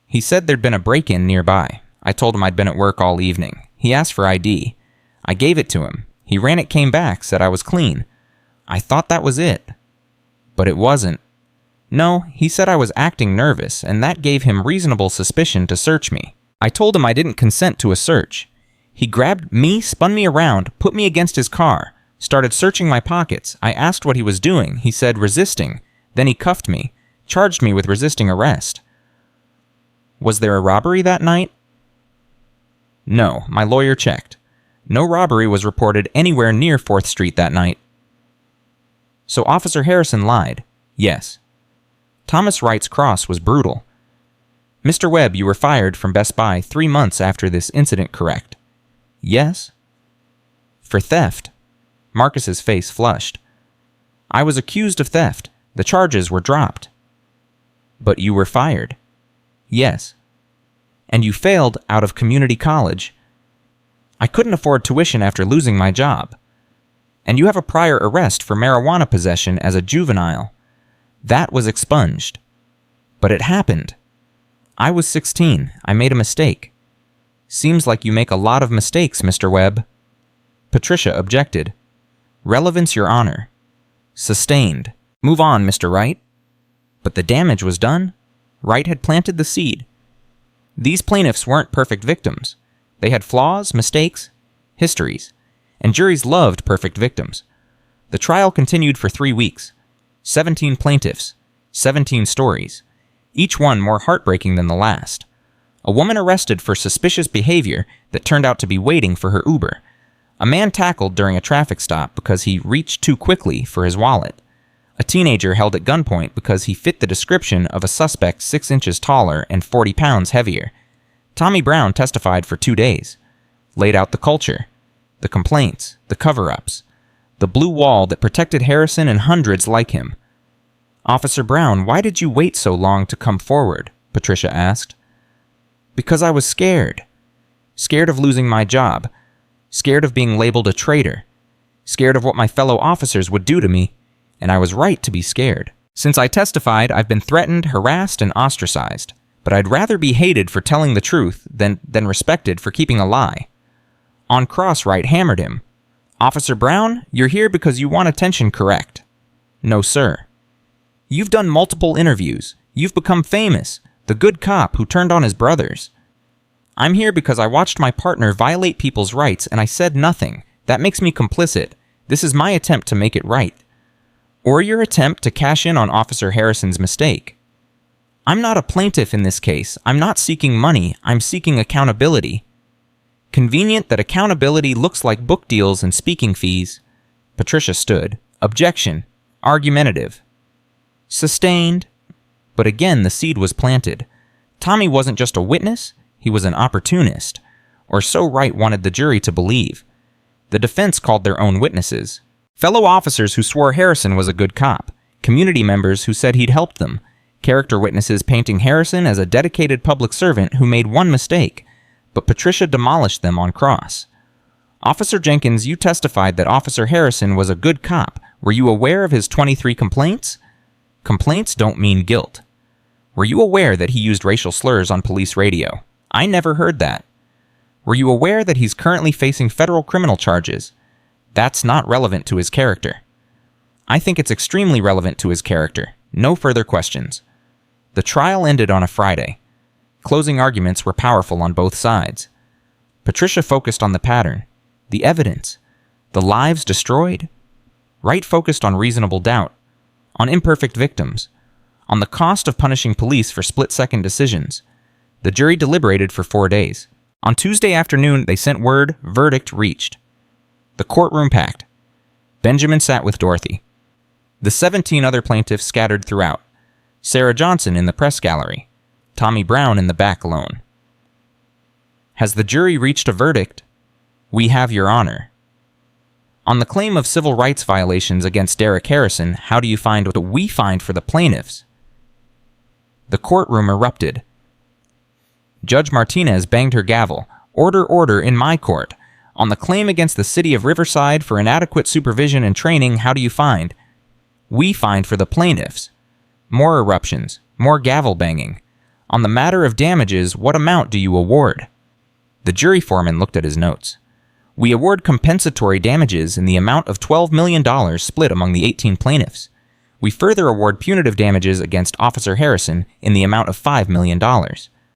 "He said there'd been a break-in nearby. I told him I'd been at work all evening. He asked for ID. I gave it to him. He ran it, came back, said I was clean. I thought that was it. But it wasn't. No, he said I was acting nervous, and that gave him reasonable suspicion to search me. I told him I didn't consent to a search. He grabbed me, spun me around, put me against his car, started searching my pockets. I asked what he was doing. He said resisting. Then he cuffed me, charged me with resisting arrest." "Was there a robbery that night?" "No, my lawyer checked. No robbery was reported anywhere near 4th Street that night." "So Officer Harrison lied?" "Yes." Thomas Wright's cross was brutal. "Mr. Webb, you were fired from Best Buy 3 months after this incident, correct?" "Yes." "For theft?" Marcus's face flushed. "I was accused of theft. The charges were dropped." "But you were fired?" "Yes." "And you failed out of community college?" "I couldn't afford tuition after losing my job." "And you have a prior arrest for marijuana possession as a juvenile." "That was expunged." "But it happened." "I was 16. I made a mistake." "Seems like you make a lot of mistakes, Mr. Webb." Patricia objected. "Relevance, Your Honor." "Sustained. Move on, Mr. Wright." But the damage was done. Wright had planted the seed. These plaintiffs weren't perfect victims. They had flaws, mistakes, histories. And juries loved perfect victims. The trial continued for 3 weeks. 17 plaintiffs, 17 stories, each one more heartbreaking than the last. A woman arrested for suspicious behavior that turned out to be waiting for her Uber. A man tackled during a traffic stop because he reached too quickly for his wallet. A teenager held at gunpoint because he fit the description of a suspect 6 inches taller and 40 pounds heavier. Tommy Brown testified for 2 days, laid out the culture, the complaints, the cover-ups, the blue wall that protected Harrison and hundreds like him. "Officer Brown, why did you wait so long to come forward?" Patricia asked. "Because I was scared. Scared of losing my job. Scared of being labeled a traitor. Scared of what my fellow officers would do to me. And I was right to be scared. Since I testified, I've been threatened, harassed, and ostracized. But I'd rather be hated for telling the truth than respected for keeping a lie." On cross, Wright hammered him. "Officer Brown, you're here because you want attention, correct?" "No, sir." "You've done multiple interviews. You've become famous. The good cop who turned on his brothers." "I'm here because I watched my partner violate people's rights and I said nothing. That makes me complicit. This is my attempt to make it right." "Or your attempt to cash in on Officer Harrison's mistake." "I'm not a plaintiff in this case. I'm not seeking money. I'm seeking accountability." "Convenient that accountability looks like book deals and speaking fees." Patricia stood. "Objection. Argumentative." "Sustained." But again, the seed was planted. Tommy wasn't just a witness, he was an opportunist. Or so Wright wanted the jury to believe. The defense called their own witnesses. Fellow officers who swore Harrison was a good cop. Community members who said he'd helped them. Character witnesses painting Harrison as a dedicated public servant who made one mistake. But Patricia demolished them on cross. "Officer Jenkins, you testified that Officer Harrison was a good cop. Were you aware of his 23 complaints?" "Complaints don't mean guilt." "Were you aware that he used racial slurs on police radio?" "I never heard that." "Were you aware that he's currently facing federal criminal charges?" "That's not relevant to his character." "I think it's extremely relevant to his character. No further questions." The trial ended on a Friday. Closing arguments were powerful on both sides. Patricia focused on the pattern, the evidence, the lives destroyed. Wright focused on reasonable doubt, on imperfect victims, on the cost of punishing police for split-second decisions. The jury deliberated for 4 days. On Tuesday afternoon, they sent word, verdict reached. The courtroom packed. Benjamin sat with Dorothy. The 17 other plaintiffs scattered throughout. Sarah Johnson in the press gallery. Tommy Brown in the back alone. "Has the jury reached a verdict?" "We have, Your Honor." On the claim of civil rights violations against Derek Harrison, how do you find what we find for the plaintiffs? The courtroom erupted. Judge Martinez banged her gavel. "Order, order in my court. On the claim against the city of Riverside for inadequate supervision and training, how do you find? We find for the plaintiffs." More eruptions, more gavel banging. "On the matter of damages, what amount do you award?" The jury foreman looked at his notes. "We award compensatory damages in the amount of $12 million split among the 18 plaintiffs. We further award punitive damages against Officer Harrison in the amount of $5 million.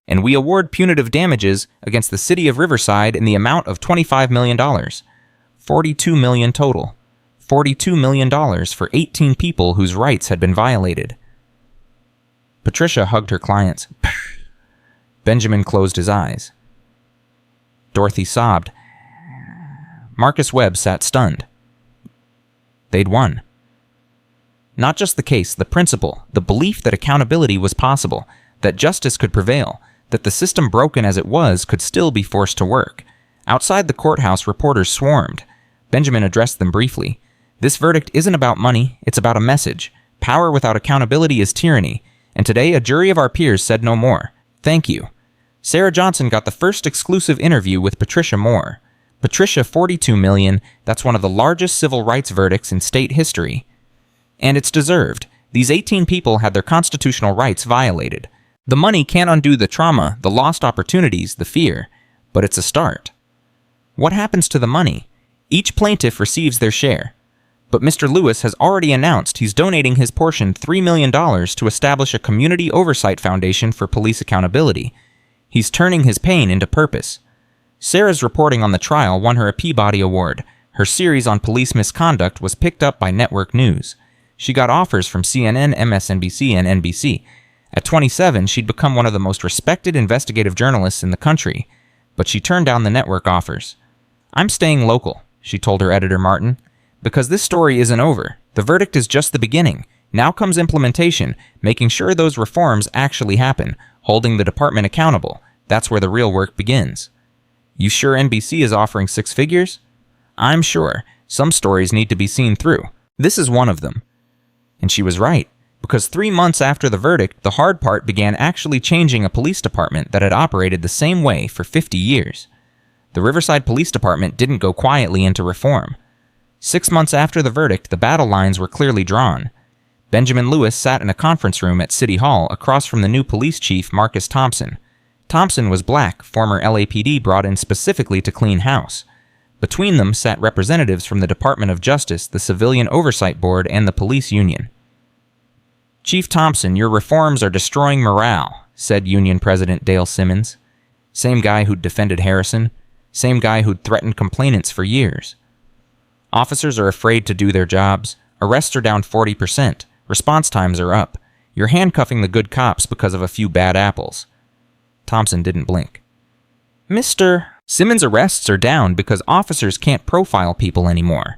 And we award punitive damages against the city of Riverside in the amount of $25 million. $42 million total. $42 million for 18 people whose rights had been violated." Patricia hugged her clients. Benjamin closed his eyes. Dorothy sobbed. Marcus Webb sat stunned. They'd won. Not just the case, the principle, the belief that accountability was possible, that justice could prevail, that the system broken as it was could still be forced to work. Outside the courthouse, reporters swarmed. Benjamin addressed them briefly. "This verdict isn't about money, it's about a message. Power without accountability is tyranny. And today a jury of our peers said no more. Thank you." Sarah Johnson got the first exclusive interview with Patricia Moore. Patricia, $42 million, that's one of the largest civil rights verdicts in state history. And it's deserved. These 18 people had their constitutional rights violated. The money can't undo the trauma, the lost opportunities, the fear, but it's a start. What happens to the money? Each plaintiff receives their share. But Mr. Lewis has already announced he's donating his portion, $3 million, to establish a community oversight foundation for police accountability. He's turning his pain into purpose. Sarah's reporting on the trial won her a Peabody Award. Her series on police misconduct was picked up by network news. She got offers from CNN, MSNBC, and NBC. At 27, she'd become one of the most respected investigative journalists in the country, but she turned down the network offers. "I'm staying local," she told her editor Martin, "because this story isn't over. The verdict is just the beginning. Now comes implementation, making sure those reforms actually happen, holding the department accountable. That's where the real work begins." "You sure NBC is offering 6 figures?" "I'm sure. Some stories need to be seen through. This is one of them." And she was right, because 3 months after the verdict, the hard part began actually changing a police department that had operated the same way for 50 years. The Riverside Police Department didn't go quietly into reform. 6 months after the verdict, the battle lines were clearly drawn. Benjamin Lewis sat in a conference room at City Hall across from the new police chief, Marcus Thompson. Thompson was black, former LAPD brought in specifically to clean house. Between them sat representatives from the Department of Justice, the Civilian Oversight Board, and the police union. "Chief Thompson, your reforms are destroying morale," said Union President Dale Simmons. Same guy who'd defended Harrison. Same guy who'd threatened complainants for years. "Officers are afraid to do their jobs. Arrests are down 40%. Response times are up. You're handcuffing the good cops because of a few bad apples." Thompson didn't blink. "Mr. Simmons' arrests are down because officers can't profile people anymore.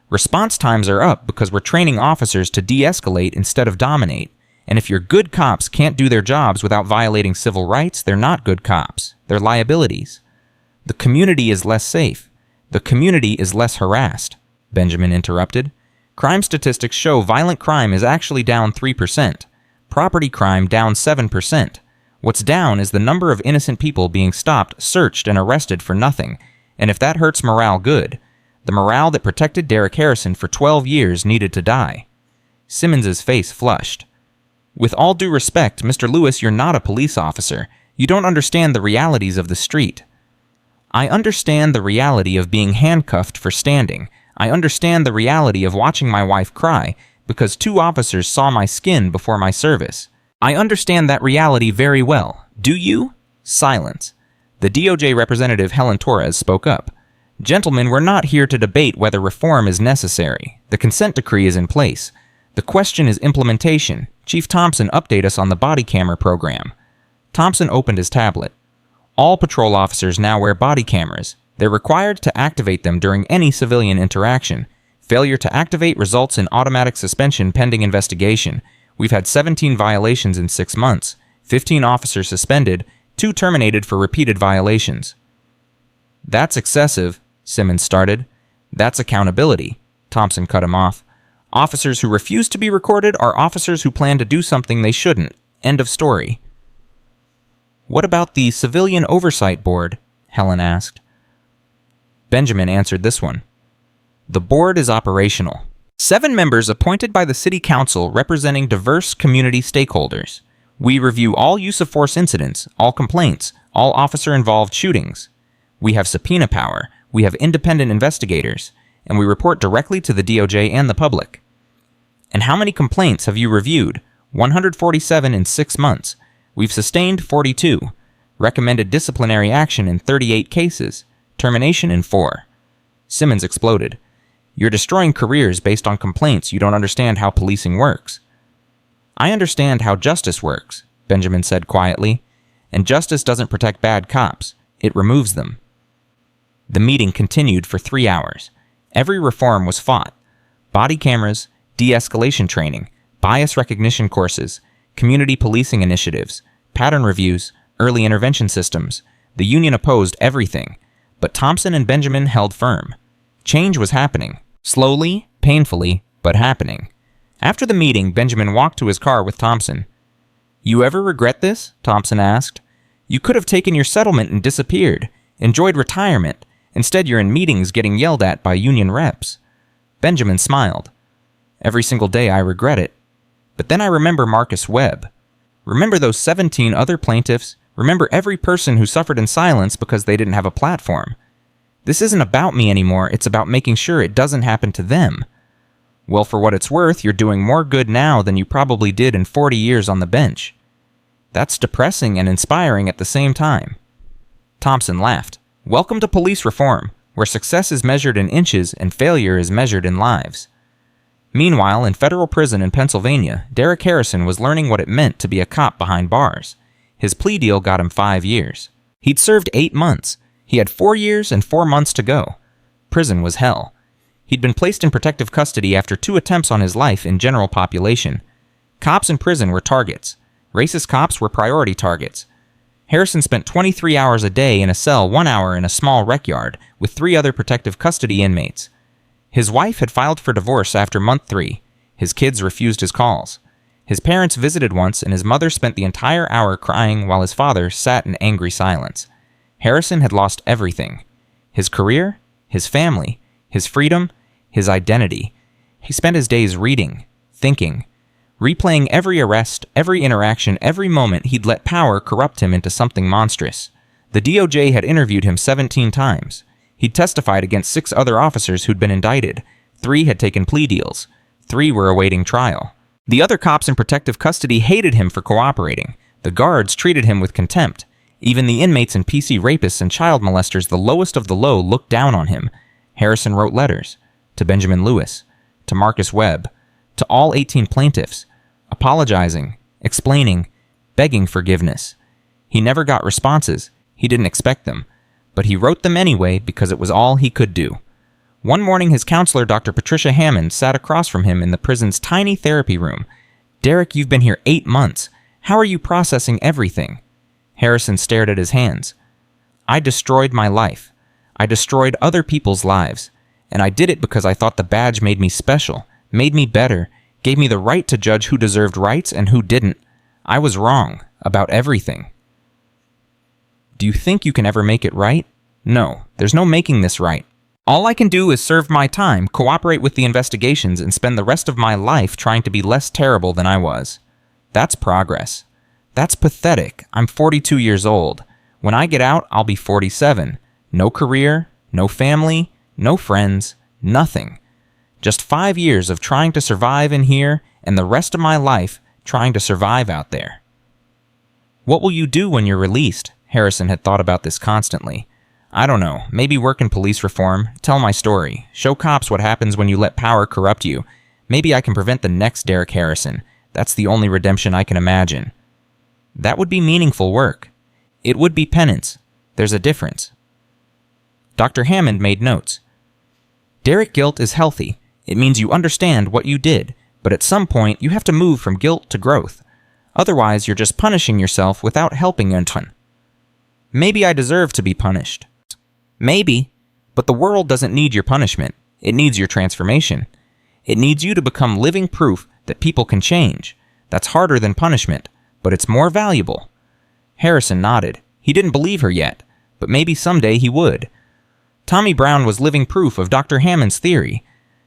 Response times are up because we're training officers to de-escalate instead of dominate. And if your good cops can't do their jobs without violating civil rights, they're not good cops. They're liabilities. The community is less safe. The community is less harassed," Benjamin interrupted. "Crime statistics show violent crime is actually down 3%. Property crime down 7%. What's down is the number of innocent people being stopped, searched, and arrested for nothing. And if that hurts morale, good. The morale that protected Derek Harrison for 12 years needed to die." Simmons's face flushed. "With all due respect, Mr. Lewis, you're not a police officer. You don't understand the realities of the street." "I understand the reality of being handcuffed for standing. I understand the reality of watching my wife cry because 2 officers saw my skin before my service. I understand that reality very well. Do you?" Silence. The DOJ representative Helen Torres spoke up. "Gentlemen, we're not here to debate whether reform is necessary. The consent decree is in place. The question is implementation. Chief Thompson, update us on the body camera program." Thompson opened his tablet. "All patrol officers now wear body cameras. They're required to activate them during any civilian interaction. Failure to activate results in automatic suspension pending investigation. We've had 17 violations in 6 months, 15 officers suspended, 2 terminated for repeated violations." "That's excessive," Simmons started. "That's accountability," Thompson cut him off. "Officers who refuse to be recorded are officers who plan to do something they shouldn't. End of story." "What about the Civilian Oversight Board?" Helen asked. Benjamin answered this one. "The board is operational. 7 members appointed by the City Council representing diverse community stakeholders. We review all use-of-force incidents, all complaints, all officer-involved shootings. We have subpoena power, we have independent investigators, and we report directly to the DOJ and the public." "And how many complaints have you reviewed?" 147 in 6 months. We've sustained 42. Recommended disciplinary action in 38 cases. Termination in 4. Simmons exploded. "You're destroying careers based on complaints. You don't understand how policing works." "I understand how justice works," Benjamin said quietly. "And justice doesn't protect bad cops. It removes them." The meeting continued for 3 hours. Every reform was fought. Body cameras, de-escalation training, bias recognition courses, community policing initiatives, pattern reviews, early intervention systems. The union opposed everything, but Thompson and Benjamin held firm. Change was happening. Slowly, painfully, but happening. After the meeting, Benjamin walked to his car with Thompson. "You ever regret this?" Thompson asked. "You could have taken your settlement and disappeared, enjoyed retirement. Instead, you're in meetings getting yelled at by union reps." Benjamin smiled. "Every single day I regret it. But then I remember Marcus Webb. Remember those 17 other plaintiffs. Remember every person who suffered in silence because they didn't have a platform. This isn't about me anymore. It's about making sure it doesn't happen to them. Well, for what it's worth, you're doing more good now than you probably did in 40 years on the bench. That's depressing and inspiring at the same time." Thompson laughed. "Welcome to police reform. where success is measured in inches and failure is measured in lives. Meanwhile, in federal prison in Pennsylvania, Derek Harrison was learning what it meant to be a cop behind bars. His plea deal got him 5 years. He'd served 8 months. He had 4 years and 4 months to go. Prison was hell. He'd been placed in protective custody after 2 attempts on his life in general population. Cops in prison were targets. Racist cops were priority targets. Harrison spent 23 hours a day in a cell, 1 hour in a small rec yard, with 3 other protective custody inmates. His wife had filed for divorce after month 3. His kids refused his calls. His parents visited once, and his mother spent the entire hour crying while his father sat in angry silence. Harrison had lost everything. His career, his family, his freedom, his identity. He spent his days reading, thinking, replaying every arrest, every interaction, every moment he'd let power corrupt him into something monstrous. The DOJ had interviewed him 17 times. He'd testified against 6 other officers who'd been indicted. 3 had taken plea deals. 3 were awaiting trial. The other cops in protective custody hated him for cooperating. The guards treated him with contempt. Even the inmates and PC rapists and child molesters, the lowest of the low, looked down on him. Harrison wrote letters to Benjamin Lewis, to Marcus Webb, to all 18 plaintiffs, apologizing, explaining, begging forgiveness. He never got responses. He didn't expect them. But he wrote them anyway because it was all he could do. One morning, his counselor, Dr. Patricia Hammond, sat across from him in the prison's tiny therapy room. "Derek, you've been here 8 months. How are you processing everything?" Harrison stared at his hands. "I destroyed my life. I destroyed other people's lives. And I did it because I thought the badge made me special, made me better, gave me the right to judge who deserved rights and who didn't. I was wrong about everything." Do you think you can ever make it right? No, there's no making this right. All I can do is serve my time, cooperate with the investigations, and spend the rest of my life trying to be less terrible than I was. That's progress. That's pathetic. I'm 42 years old. When I get out, I'll be 47. No career, no family, no friends, nothing. Just 5 years of trying to survive in here, and the rest of my life trying to survive out there. What will you do when you're released? Harrison had thought about this constantly. I don't know, maybe work in police reform, tell my story, show cops what happens when you let power corrupt you. Maybe I can prevent the next Derek Harrison. That's the only redemption I can imagine. That would be meaningful work. It would be penance. There's a difference. Dr. Hammond made notes. Derek guilt is healthy. It means you understand what you did, but at some point you have to move from guilt to growth. Otherwise, you're just punishing yourself without helping anyone. Maybe I deserve to be punished. Maybe, but the world doesn't need your punishment. It needs your transformation. It needs you to become living proof that people can change. That's harder than punishment, but it's more valuable. Harrison nodded. He didn't believe her yet, but maybe someday he would. Tommy Brown was living proof of Dr. Hammond's theory.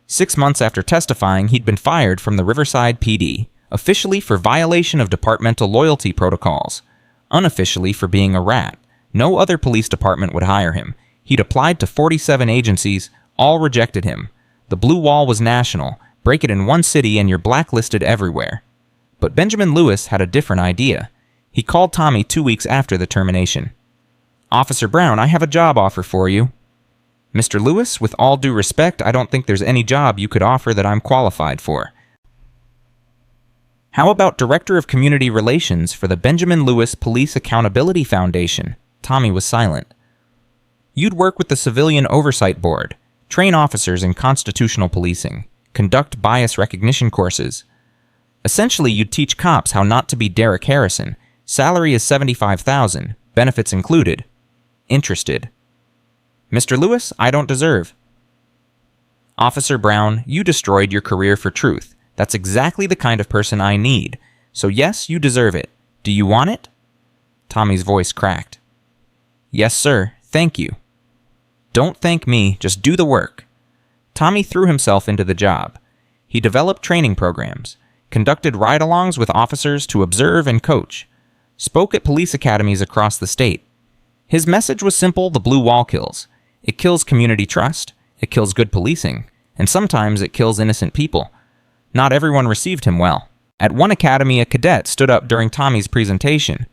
6 months after testifying, he'd been fired from the Riverside PD, officially for violation of departmental loyalty protocols, unofficially for being a rat. No other police department would hire him. He'd applied to 47 agencies, all rejected him. The blue wall was national. Break it in one city and you're blacklisted everywhere. But Benjamin Lewis had a different idea. He called Tommy 2 weeks after the termination. "Officer Brown, I have a job offer for you." "Mr. Lewis, with all due respect, I don't think there's any job you could offer that I'm qualified for. How about Director of Community Relations for the Benjamin Lewis Police Accountability Foundation?" Tommy was silent. "You'd work with the Civilian Oversight Board, train officers in constitutional policing, conduct bias recognition courses. Essentially, you'd teach cops how not to be Derek Harrison. Salary is $75,000, benefits included. Interested?" "Mr. Lewis, I don't deserve." "Officer Brown, you destroyed your career for truth. That's exactly the kind of person I need. So yes, you deserve it. Do you want it?" Tommy's voice cracked. "Yes, sir. Thank you." "Don't thank me. Just do the work." Tommy threw himself into the job. He developed training programs, conducted ride-alongs with officers to observe and coach, spoke at police academies across the state. His message was simple: the blue wall kills. It kills community trust, it kills good policing, and sometimes it kills innocent people. Not everyone received him well. At one academy, a cadet stood up during Tommy's presentation.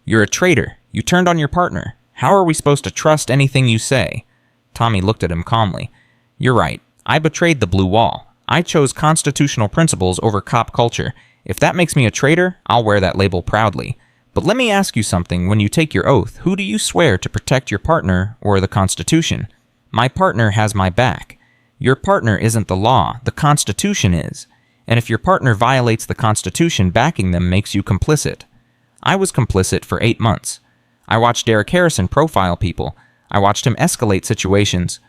"You're a traitor. You turned on your partner. How are we supposed to trust anything you say?" Tommy looked at him calmly. You're right. I betrayed the blue wall. I chose constitutional principles over cop culture. If that makes me a traitor, I'll wear that label proudly. But let me ask you something. When you take your oath, who do you swear to protect, your partner or the Constitution? My partner has my back. Your partner isn't the law. The Constitution is. And if your partner violates the Constitution, backing them makes you complicit. I was complicit for 8 months. I watched Derek Harrison profile people. I watched him escalate situations.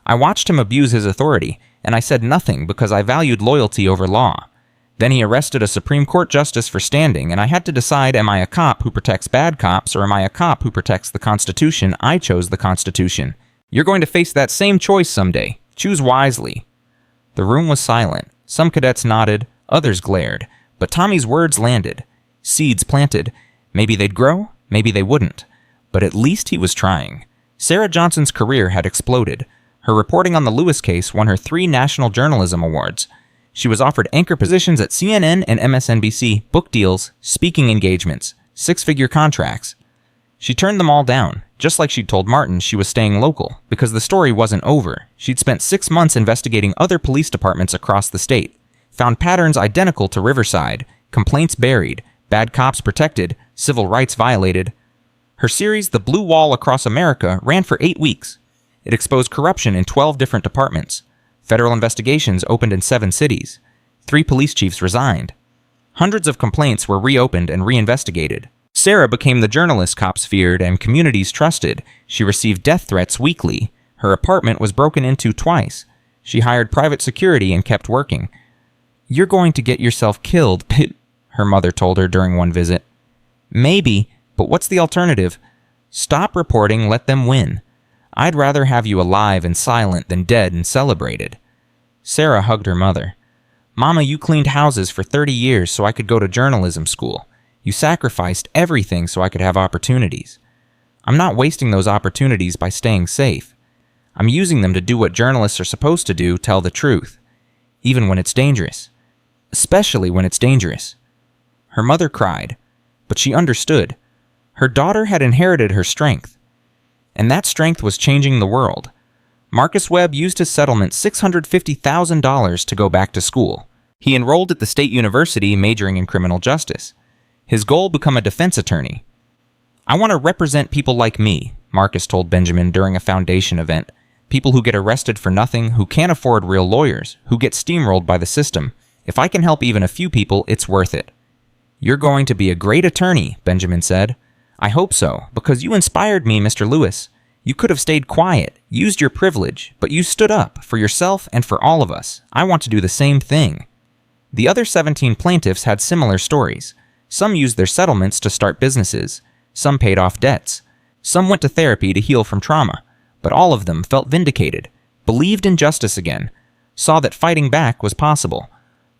I watched him abuse his authority, and I said nothing because I valued loyalty over law. Then he arrested a Supreme Court justice for standing, and I had to decide, am I a cop who protects bad cops, or am I a cop who protects the Constitution? I chose the Constitution. You're going to face that same choice someday. Choose wisely. The room was silent. Some cadets nodded, others glared, but Tommy's words landed. Seeds planted. Maybe they'd grow, maybe they wouldn't. But at least he was trying. Sarah Johnson's career had exploded. Her reporting on the Lewis case won her 3 National Journalism Awards. She was offered anchor positions at CNN and MSNBC, book deals, speaking engagements, 6-figure contracts. She turned them all down, just like she'd told Martin she was staying local, because the story wasn't over. She'd spent 6 months investigating other police departments across the state, found patterns identical to Riverside, complaints buried, bad cops protected, civil rights violated. Her series, The Blue Wall Across America, ran for 8 weeks. It exposed corruption in 12 different departments. Federal investigations opened in 7 cities. 3 police chiefs resigned. Hundreds of complaints were reopened and reinvestigated. Sarah became the journalist cops feared and communities trusted. She received death threats weekly. Her apartment was broken into twice. She hired private security and kept working. You're going to get yourself killed, her mother told her during one visit. Maybe, but what's the alternative? Stop reporting, let them win. I'd rather have you alive and silent than dead and celebrated. Sarah hugged her mother. Mama, you cleaned houses for 30 years so I could go to journalism school. You sacrificed everything so I could have opportunities. I'm not wasting those opportunities by staying safe. I'm using them to do what journalists are supposed to do, tell the truth. Even when it's dangerous. Especially when it's dangerous. Her mother cried, but she understood. Her daughter had inherited her strength. And that strength was changing the world. Marcus Webb used his settlement $650,000 to go back to school. He enrolled at the State University, majoring in criminal justice. His goal, become a defense attorney. I want to represent people like me, Marcus told Benjamin during a foundation event. People who get arrested for nothing, who can't afford real lawyers, who get steamrolled by the system. If I can help even a few people, it's worth it. You're going to be a great attorney, Benjamin said. I hope so, because you inspired me, Mr. Lewis. You could have stayed quiet, used your privilege, but you stood up for yourself and for all of us. I want to do the same thing. The other 17 plaintiffs had similar stories. Some used their settlements to start businesses. Some paid off debts. Some went to therapy to heal from trauma. But all of them felt vindicated, believed in justice again, saw that fighting back was possible.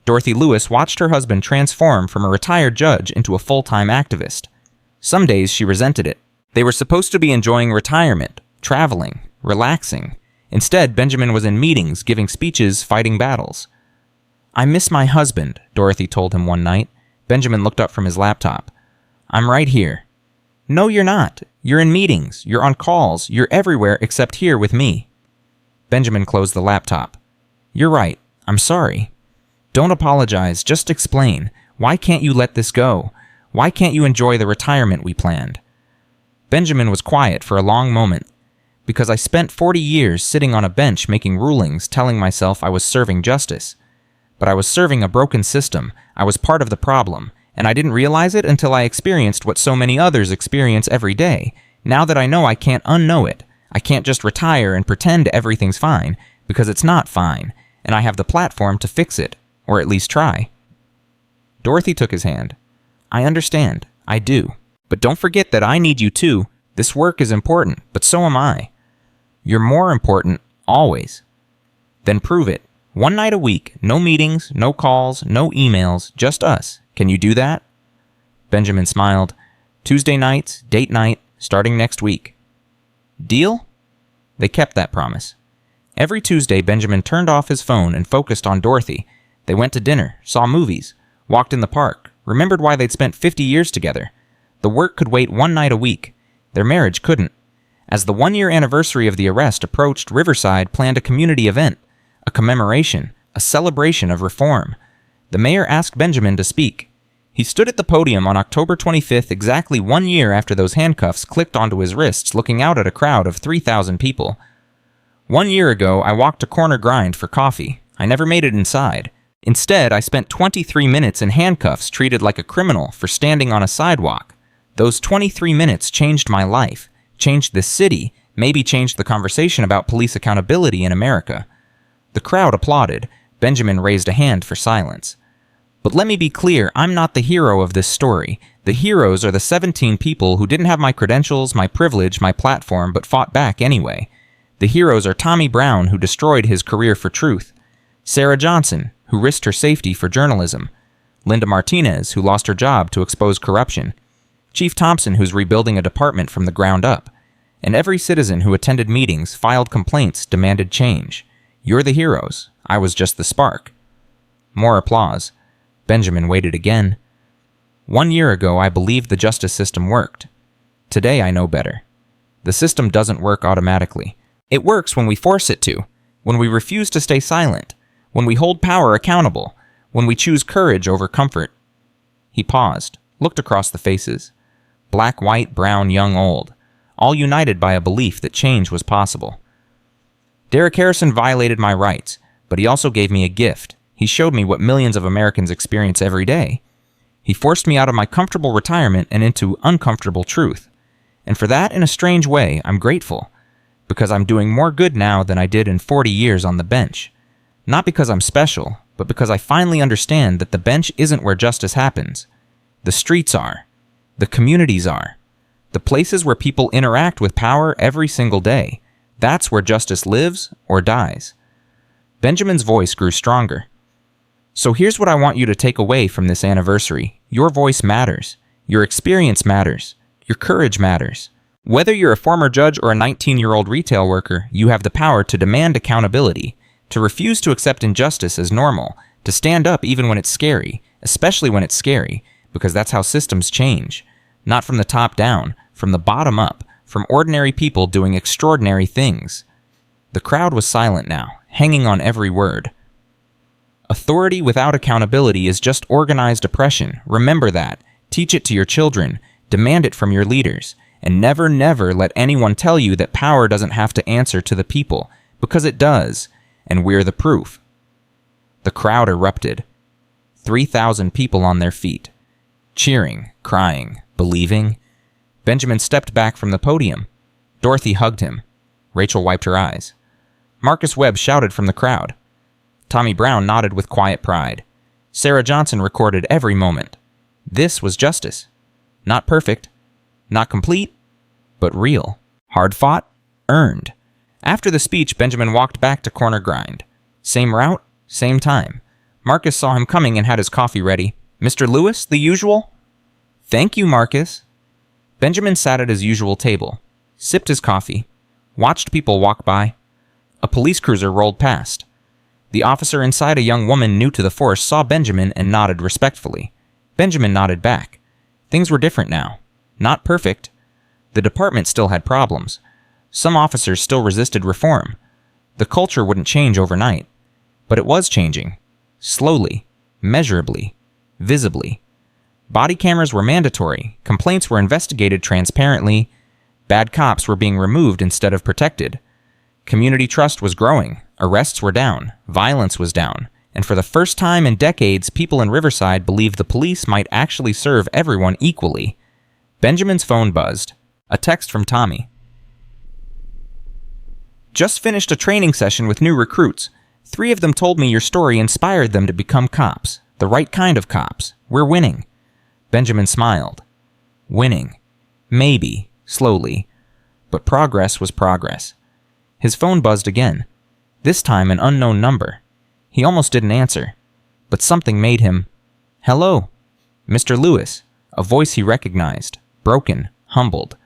Dorothy Lewis watched her husband transform from a retired judge into a full-time activist. Some days she resented it. They were supposed to be enjoying retirement, traveling, relaxing. Instead, Benjamin was in meetings, giving speeches, fighting battles. I miss my husband, Dorothy told him one night. Benjamin looked up from his laptop. I'm right here. No, you're not. You're in meetings. You're on calls. You're everywhere except here with me. Benjamin closed the laptop. You're right. I'm sorry. Don't apologize. Just explain. Why can't you let this go? Why can't you enjoy the retirement we planned? Benjamin was quiet for a long moment. Because I spent 40 years sitting on a bench making rulings, telling myself I was serving justice. But I was serving a broken system. I was part of the problem, and I didn't realize it until I experienced what so many others experience every day. Now that I know, I can't unknow it. I can't just retire and pretend everything's fine, because it's not fine, and I have the platform to fix it, or at least try. Dorothy took his hand. I understand. I do. But don't forget that I need you too. This work is important, but so am I. You're more important, always. Then prove it. 1 night a week, no meetings, no calls, no emails, just us. Can you do that? Benjamin smiled. Tuesday nights, date night, starting next week. Deal? They kept that promise. Every Tuesday, Benjamin turned off his phone and focused on Dorothy. They went to dinner, saw movies, walked in the park, remembered why they'd spent 50 years together. The work could wait 1 night a week. Their marriage couldn't. As the one-year anniversary of the arrest approached, Riverside planned a community event, a commemoration, a celebration of reform. The mayor asked Benjamin to speak. He stood at the podium on October 25th, exactly 1 year after those handcuffs clicked onto his wrists, looking out at a crowd of 3,000 people. 1 year ago, I walked to Corner Grind for coffee. I never made it inside. Instead, I spent 23 minutes in handcuffs, treated like a criminal for standing on a sidewalk. Those 23 minutes changed my life, changed this city, maybe changed the conversation about police accountability in America. The crowd applauded. Benjamin raised a hand for silence. But let me be clear, I'm not the hero of this story. The heroes are the 17 people who didn't have my credentials, my privilege, my platform, but fought back anyway. The heroes are Tommy Brown, who destroyed his career for truth; Sarah Johnson, who risked her safety for journalism; Linda Martinez, who lost her job to expose corruption; Chief Thompson, who's rebuilding a department from the ground up; and every citizen who attended meetings, filed complaints, demanded change. You're the heroes. I was just the spark. More applause. Benjamin waited again. 1 year ago, I believed the justice system worked. Today, I know better. The system doesn't work automatically. It works when we force it to, when we refuse to stay silent, when we hold power accountable, when we choose courage over comfort. He paused, looked across the faces. Black, white, brown, young, old, all united by a belief that change was possible. Derek Harrison violated my rights, but he also gave me a gift. He showed me what millions of Americans experience every day. He forced me out of my comfortable retirement and into uncomfortable truth. And for that, in a strange way, I'm grateful. Because I'm doing more good now than I did in 40 years on the bench. Not because I'm special, but because I finally understand that the bench isn't where justice happens. The streets are. The communities are. The places where people interact with power every single day. That's where justice lives or dies. Benjamin's voice grew stronger. So here's what I want you to take away from this anniversary. Your voice matters. Your experience matters. Your courage matters. Whether you're a former judge or a 19-year-old retail worker, you have the power to demand accountability, to refuse to accept injustice as normal, to stand up even when it's scary, especially when it's scary, because that's how systems change. Not from the top down, from the bottom up, from ordinary people doing extraordinary things. The crowd was silent now, hanging on every word. Authority without accountability is just organized oppression. Remember that. Teach it to your children. Demand it from your leaders. And never, never let anyone tell you that power doesn't have to answer to the people, because it does, and we're the proof. The crowd erupted. 3,000 people on their feet. Cheering, crying, believing. Benjamin stepped back from the podium. Dorothy hugged him. Rachel wiped her eyes. Marcus Webb shouted from the crowd. Tommy Brown nodded with quiet pride. Sarah Johnson recorded every moment. This was justice. Not perfect, not complete, but real. Hard-fought, earned. After the speech, Benjamin walked back to Corner Grind. Same route, same time. Marcus saw him coming and had his coffee ready. Mr. Lewis, the usual? Thank you, Marcus. Benjamin sat at his usual table, sipped his coffee, watched people walk by. A police cruiser rolled past. The officer inside, a young woman new to the force, saw Benjamin and nodded respectfully. Benjamin nodded back. Things were different now. Not perfect. The department still had problems. Some officers still resisted reform. The culture wouldn't change overnight. But it was changing. Slowly. Measurably. Visibly. Body cameras were mandatory. Complaints were investigated transparently. Bad cops were being removed instead of protected. Community trust was growing. Arrests were down. Violence was down. And for the first time in decades, people in Riverside believed the police might actually serve everyone equally. Benjamin's phone buzzed. A text from Tommy. Just finished a training session with new recruits. 3 of them told me your story inspired them to become cops. The right kind of cops. We're winning. Benjamin smiled. Winning. Maybe. Slowly. But progress was progress. His phone buzzed again. This time an unknown number. He almost didn't answer. But something made him. Hello. Mr. Lewis. A voice he recognized. Broken. Humbled.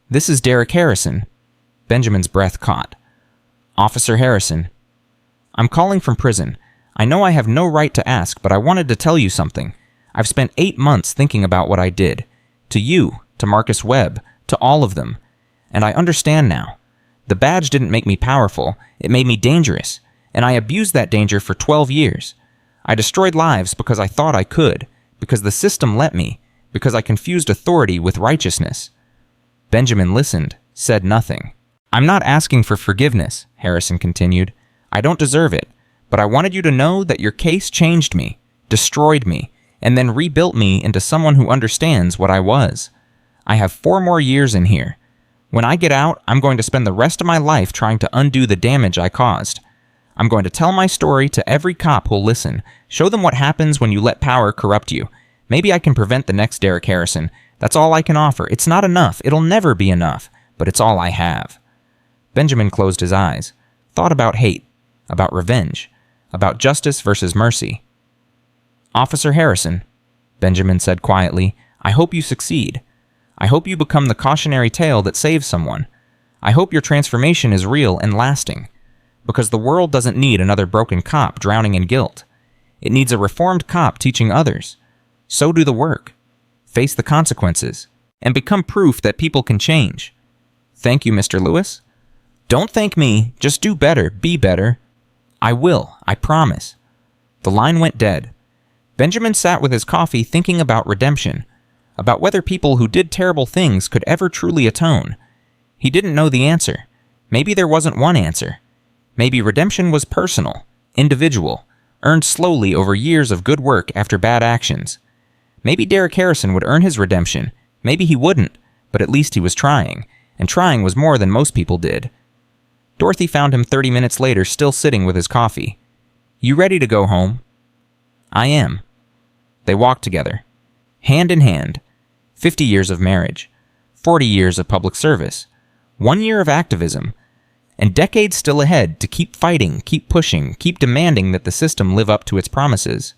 This is Derek Harrison. Benjamin's breath caught. Officer Harrison. I'm calling from prison. I know I have no right to ask, but I wanted to tell you something. I've spent 8 months thinking about what I did. To you, to Marcus Webb, to all of them. And I understand now. The badge didn't make me powerful, it made me dangerous, and I abused that danger for 12 years. I destroyed lives because I thought I could, because the system let me, because I confused authority with righteousness." Benjamin listened, said nothing. "I'm not asking for forgiveness," Harrison continued. "I don't deserve it, but I wanted you to know that your case changed me, destroyed me, and then rebuilt me into someone who understands what I was. I have 4 more years in here. When I get out, I'm going to spend the rest of my life trying to undo the damage I caused. I'm going to tell my story to every cop who'll listen, show them what happens when you let power corrupt you. Maybe I can prevent the next Derek Harrison. That's all I can offer. It's not enough. It'll never be enough, but it's all I have." Benjamin closed his eyes, thought about hate, about revenge, about justice versus mercy. "Officer Harrison," Benjamin said quietly, "I hope you succeed. I hope you become the cautionary tale that saves someone. I hope your transformation is real and lasting. Because the world doesn't need another broken cop drowning in guilt. It needs a reformed cop teaching others. So do the work. Face the consequences. And become proof that people can change. Thank you, Mr. Lewis. Don't thank me, just do better, be better. I will, I promise." The line went dead. Benjamin sat with his coffee thinking about redemption, about whether people who did terrible things could ever truly atone. He didn't know the answer. Maybe there wasn't one answer. Maybe redemption was personal, individual, earned slowly over years of good work after bad actions. Maybe Derek Harrison would earn his redemption. Maybe he wouldn't, but at least he was trying, and trying was more than most people did. Dorothy found him 30 minutes later still sitting with his coffee. "You ready to go home?" "I am." They walked together, hand in hand. 50 years of marriage, 40 years of public service, 1 year of activism, and decades still ahead to keep fighting, keep pushing, keep demanding that the system live up to its promises.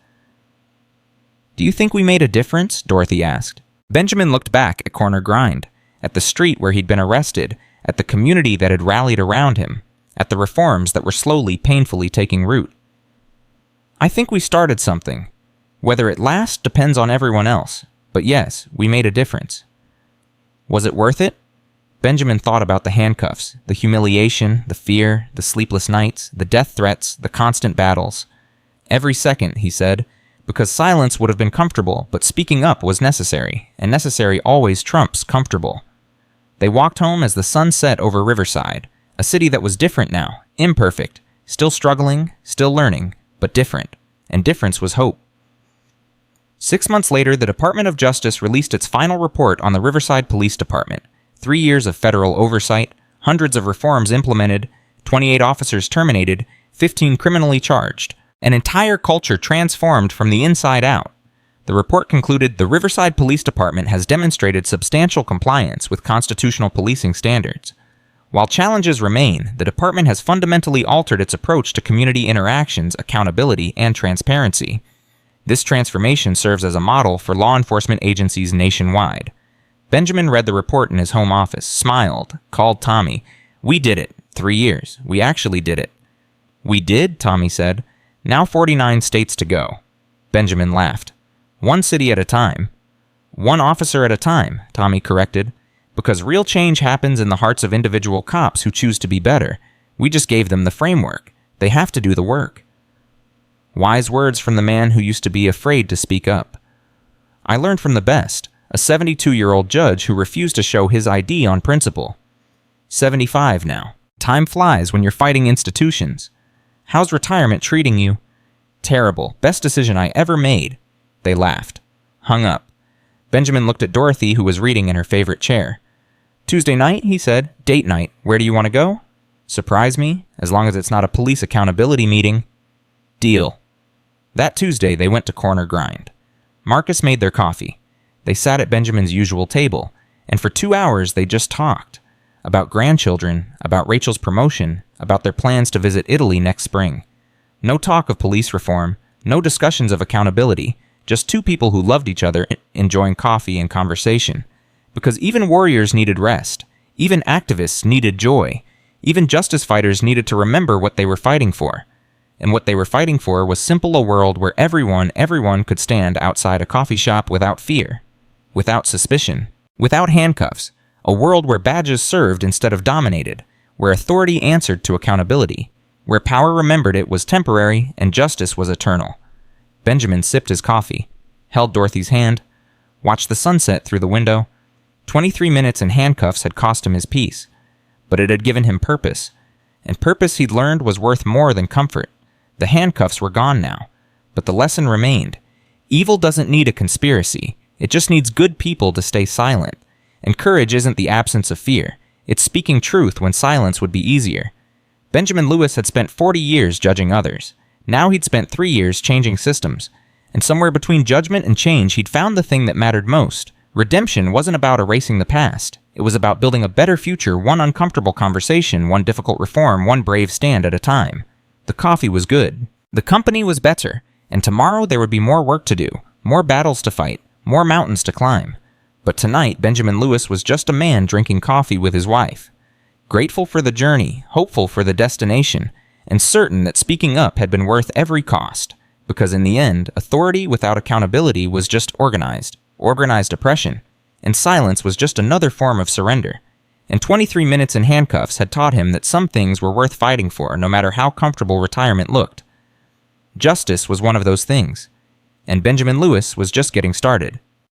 "Do you think we made a difference?" Dorothy asked. Benjamin looked back at Corner Grind, at the street where he'd been arrested, at the community that had rallied around him, at the reforms that were slowly, painfully taking root. "I think we started something. Whether it lasts depends on everyone else. But yes, we made a difference." "Was it worth it?" Benjamin thought about the handcuffs, the humiliation, the fear, the sleepless nights, the death threats, the constant battles. "Every second," he said, "because silence would have been comfortable, but speaking up was necessary, and necessary always trumps comfortable." They walked home as the sun set over Riverside, a city that was different now, imperfect, still struggling, still learning, but different, and difference was hope. 6 months later, the Department of Justice released its final report on the Riverside Police Department. 3 years of federal oversight, hundreds of reforms implemented, 28 officers terminated, 15 criminally charged, an entire culture transformed from the inside out. The report concluded the Riverside Police Department has demonstrated substantial compliance with constitutional policing standards. While challenges remain, the department has fundamentally altered its approach to community interactions, accountability, and transparency. This transformation serves as a model for law enforcement agencies nationwide. Benjamin read the report in his home office, smiled, called Tommy. "We did it. 3 years. We actually did it." "We did?" Tommy said. "Now 49 states to go." Benjamin laughed. "One city at a time." "One officer at a time," Tommy corrected. "Because real change happens in the hearts of individual cops who choose to be better. We just gave them the framework. They have to do the work." Wise words from the man who used to be afraid to speak up. "I learned from the best, a 72-year-old judge who refused to show his ID on principle. 75 now. Time flies when you're fighting institutions. How's retirement treating you?" "Terrible. Best decision I ever made." They laughed. Hung up. Benjamin looked at Dorothy, who was reading in her favorite chair. "Tuesday night," he said. "Date night. Where do you want to go?" "Surprise me, as long as it's not a police accountability meeting." "Deal." That Tuesday, they went to Corner Grind. Marcus made their coffee. They sat at Benjamin's usual table, and for 2 hours they just talked. About grandchildren, about Rachel's promotion, about their plans to visit Italy next spring. No talk of police reform, no discussions of accountability, just two people who loved each other enjoying coffee and conversation. Because even warriors needed rest, even activists needed joy, even justice fighters needed to remember what they were fighting for. And what they were fighting for was simple a world where everyone could stand outside a coffee shop without fear, without suspicion, without handcuffs, A world where badges served instead of dominated, where authority answered to accountability, where power remembered it was temporary and justice was eternal. Benjamin sipped his coffee, held Dorothy's hand, watched the sunset through the window. 23 minutes in handcuffs had cost him his peace, but it had given him purpose, and purpose he'd learned was worth more than comfort. The handcuffs were gone now, but the lesson remained. Evil doesn't need a conspiracy, it just needs good people to stay silent. And courage isn't the absence of fear, it's speaking truth when silence would be easier. Benjamin Lewis had spent 40 years judging others. Now he'd spent 3 years changing systems. And somewhere between judgment and change, he'd found the thing that mattered most. Redemption wasn't about erasing the past. It was about building a better future, one uncomfortable conversation, one difficult reform, one brave stand at a time. The coffee was good. The company was better. And tomorrow there would be more work to do, more battles to fight, more mountains to climb. But tonight, Benjamin Lewis was just a man drinking coffee with his wife. Grateful for the journey, hopeful for the destination, and certain that speaking up had been worth every cost. Because in the end, authority without accountability was just organized oppression, and silence was just another form of surrender. And 23 minutes in handcuffs had taught him that some things were worth fighting for, no matter how comfortable retirement looked. Justice was one of those things, and Benjamin Lewis was just getting started.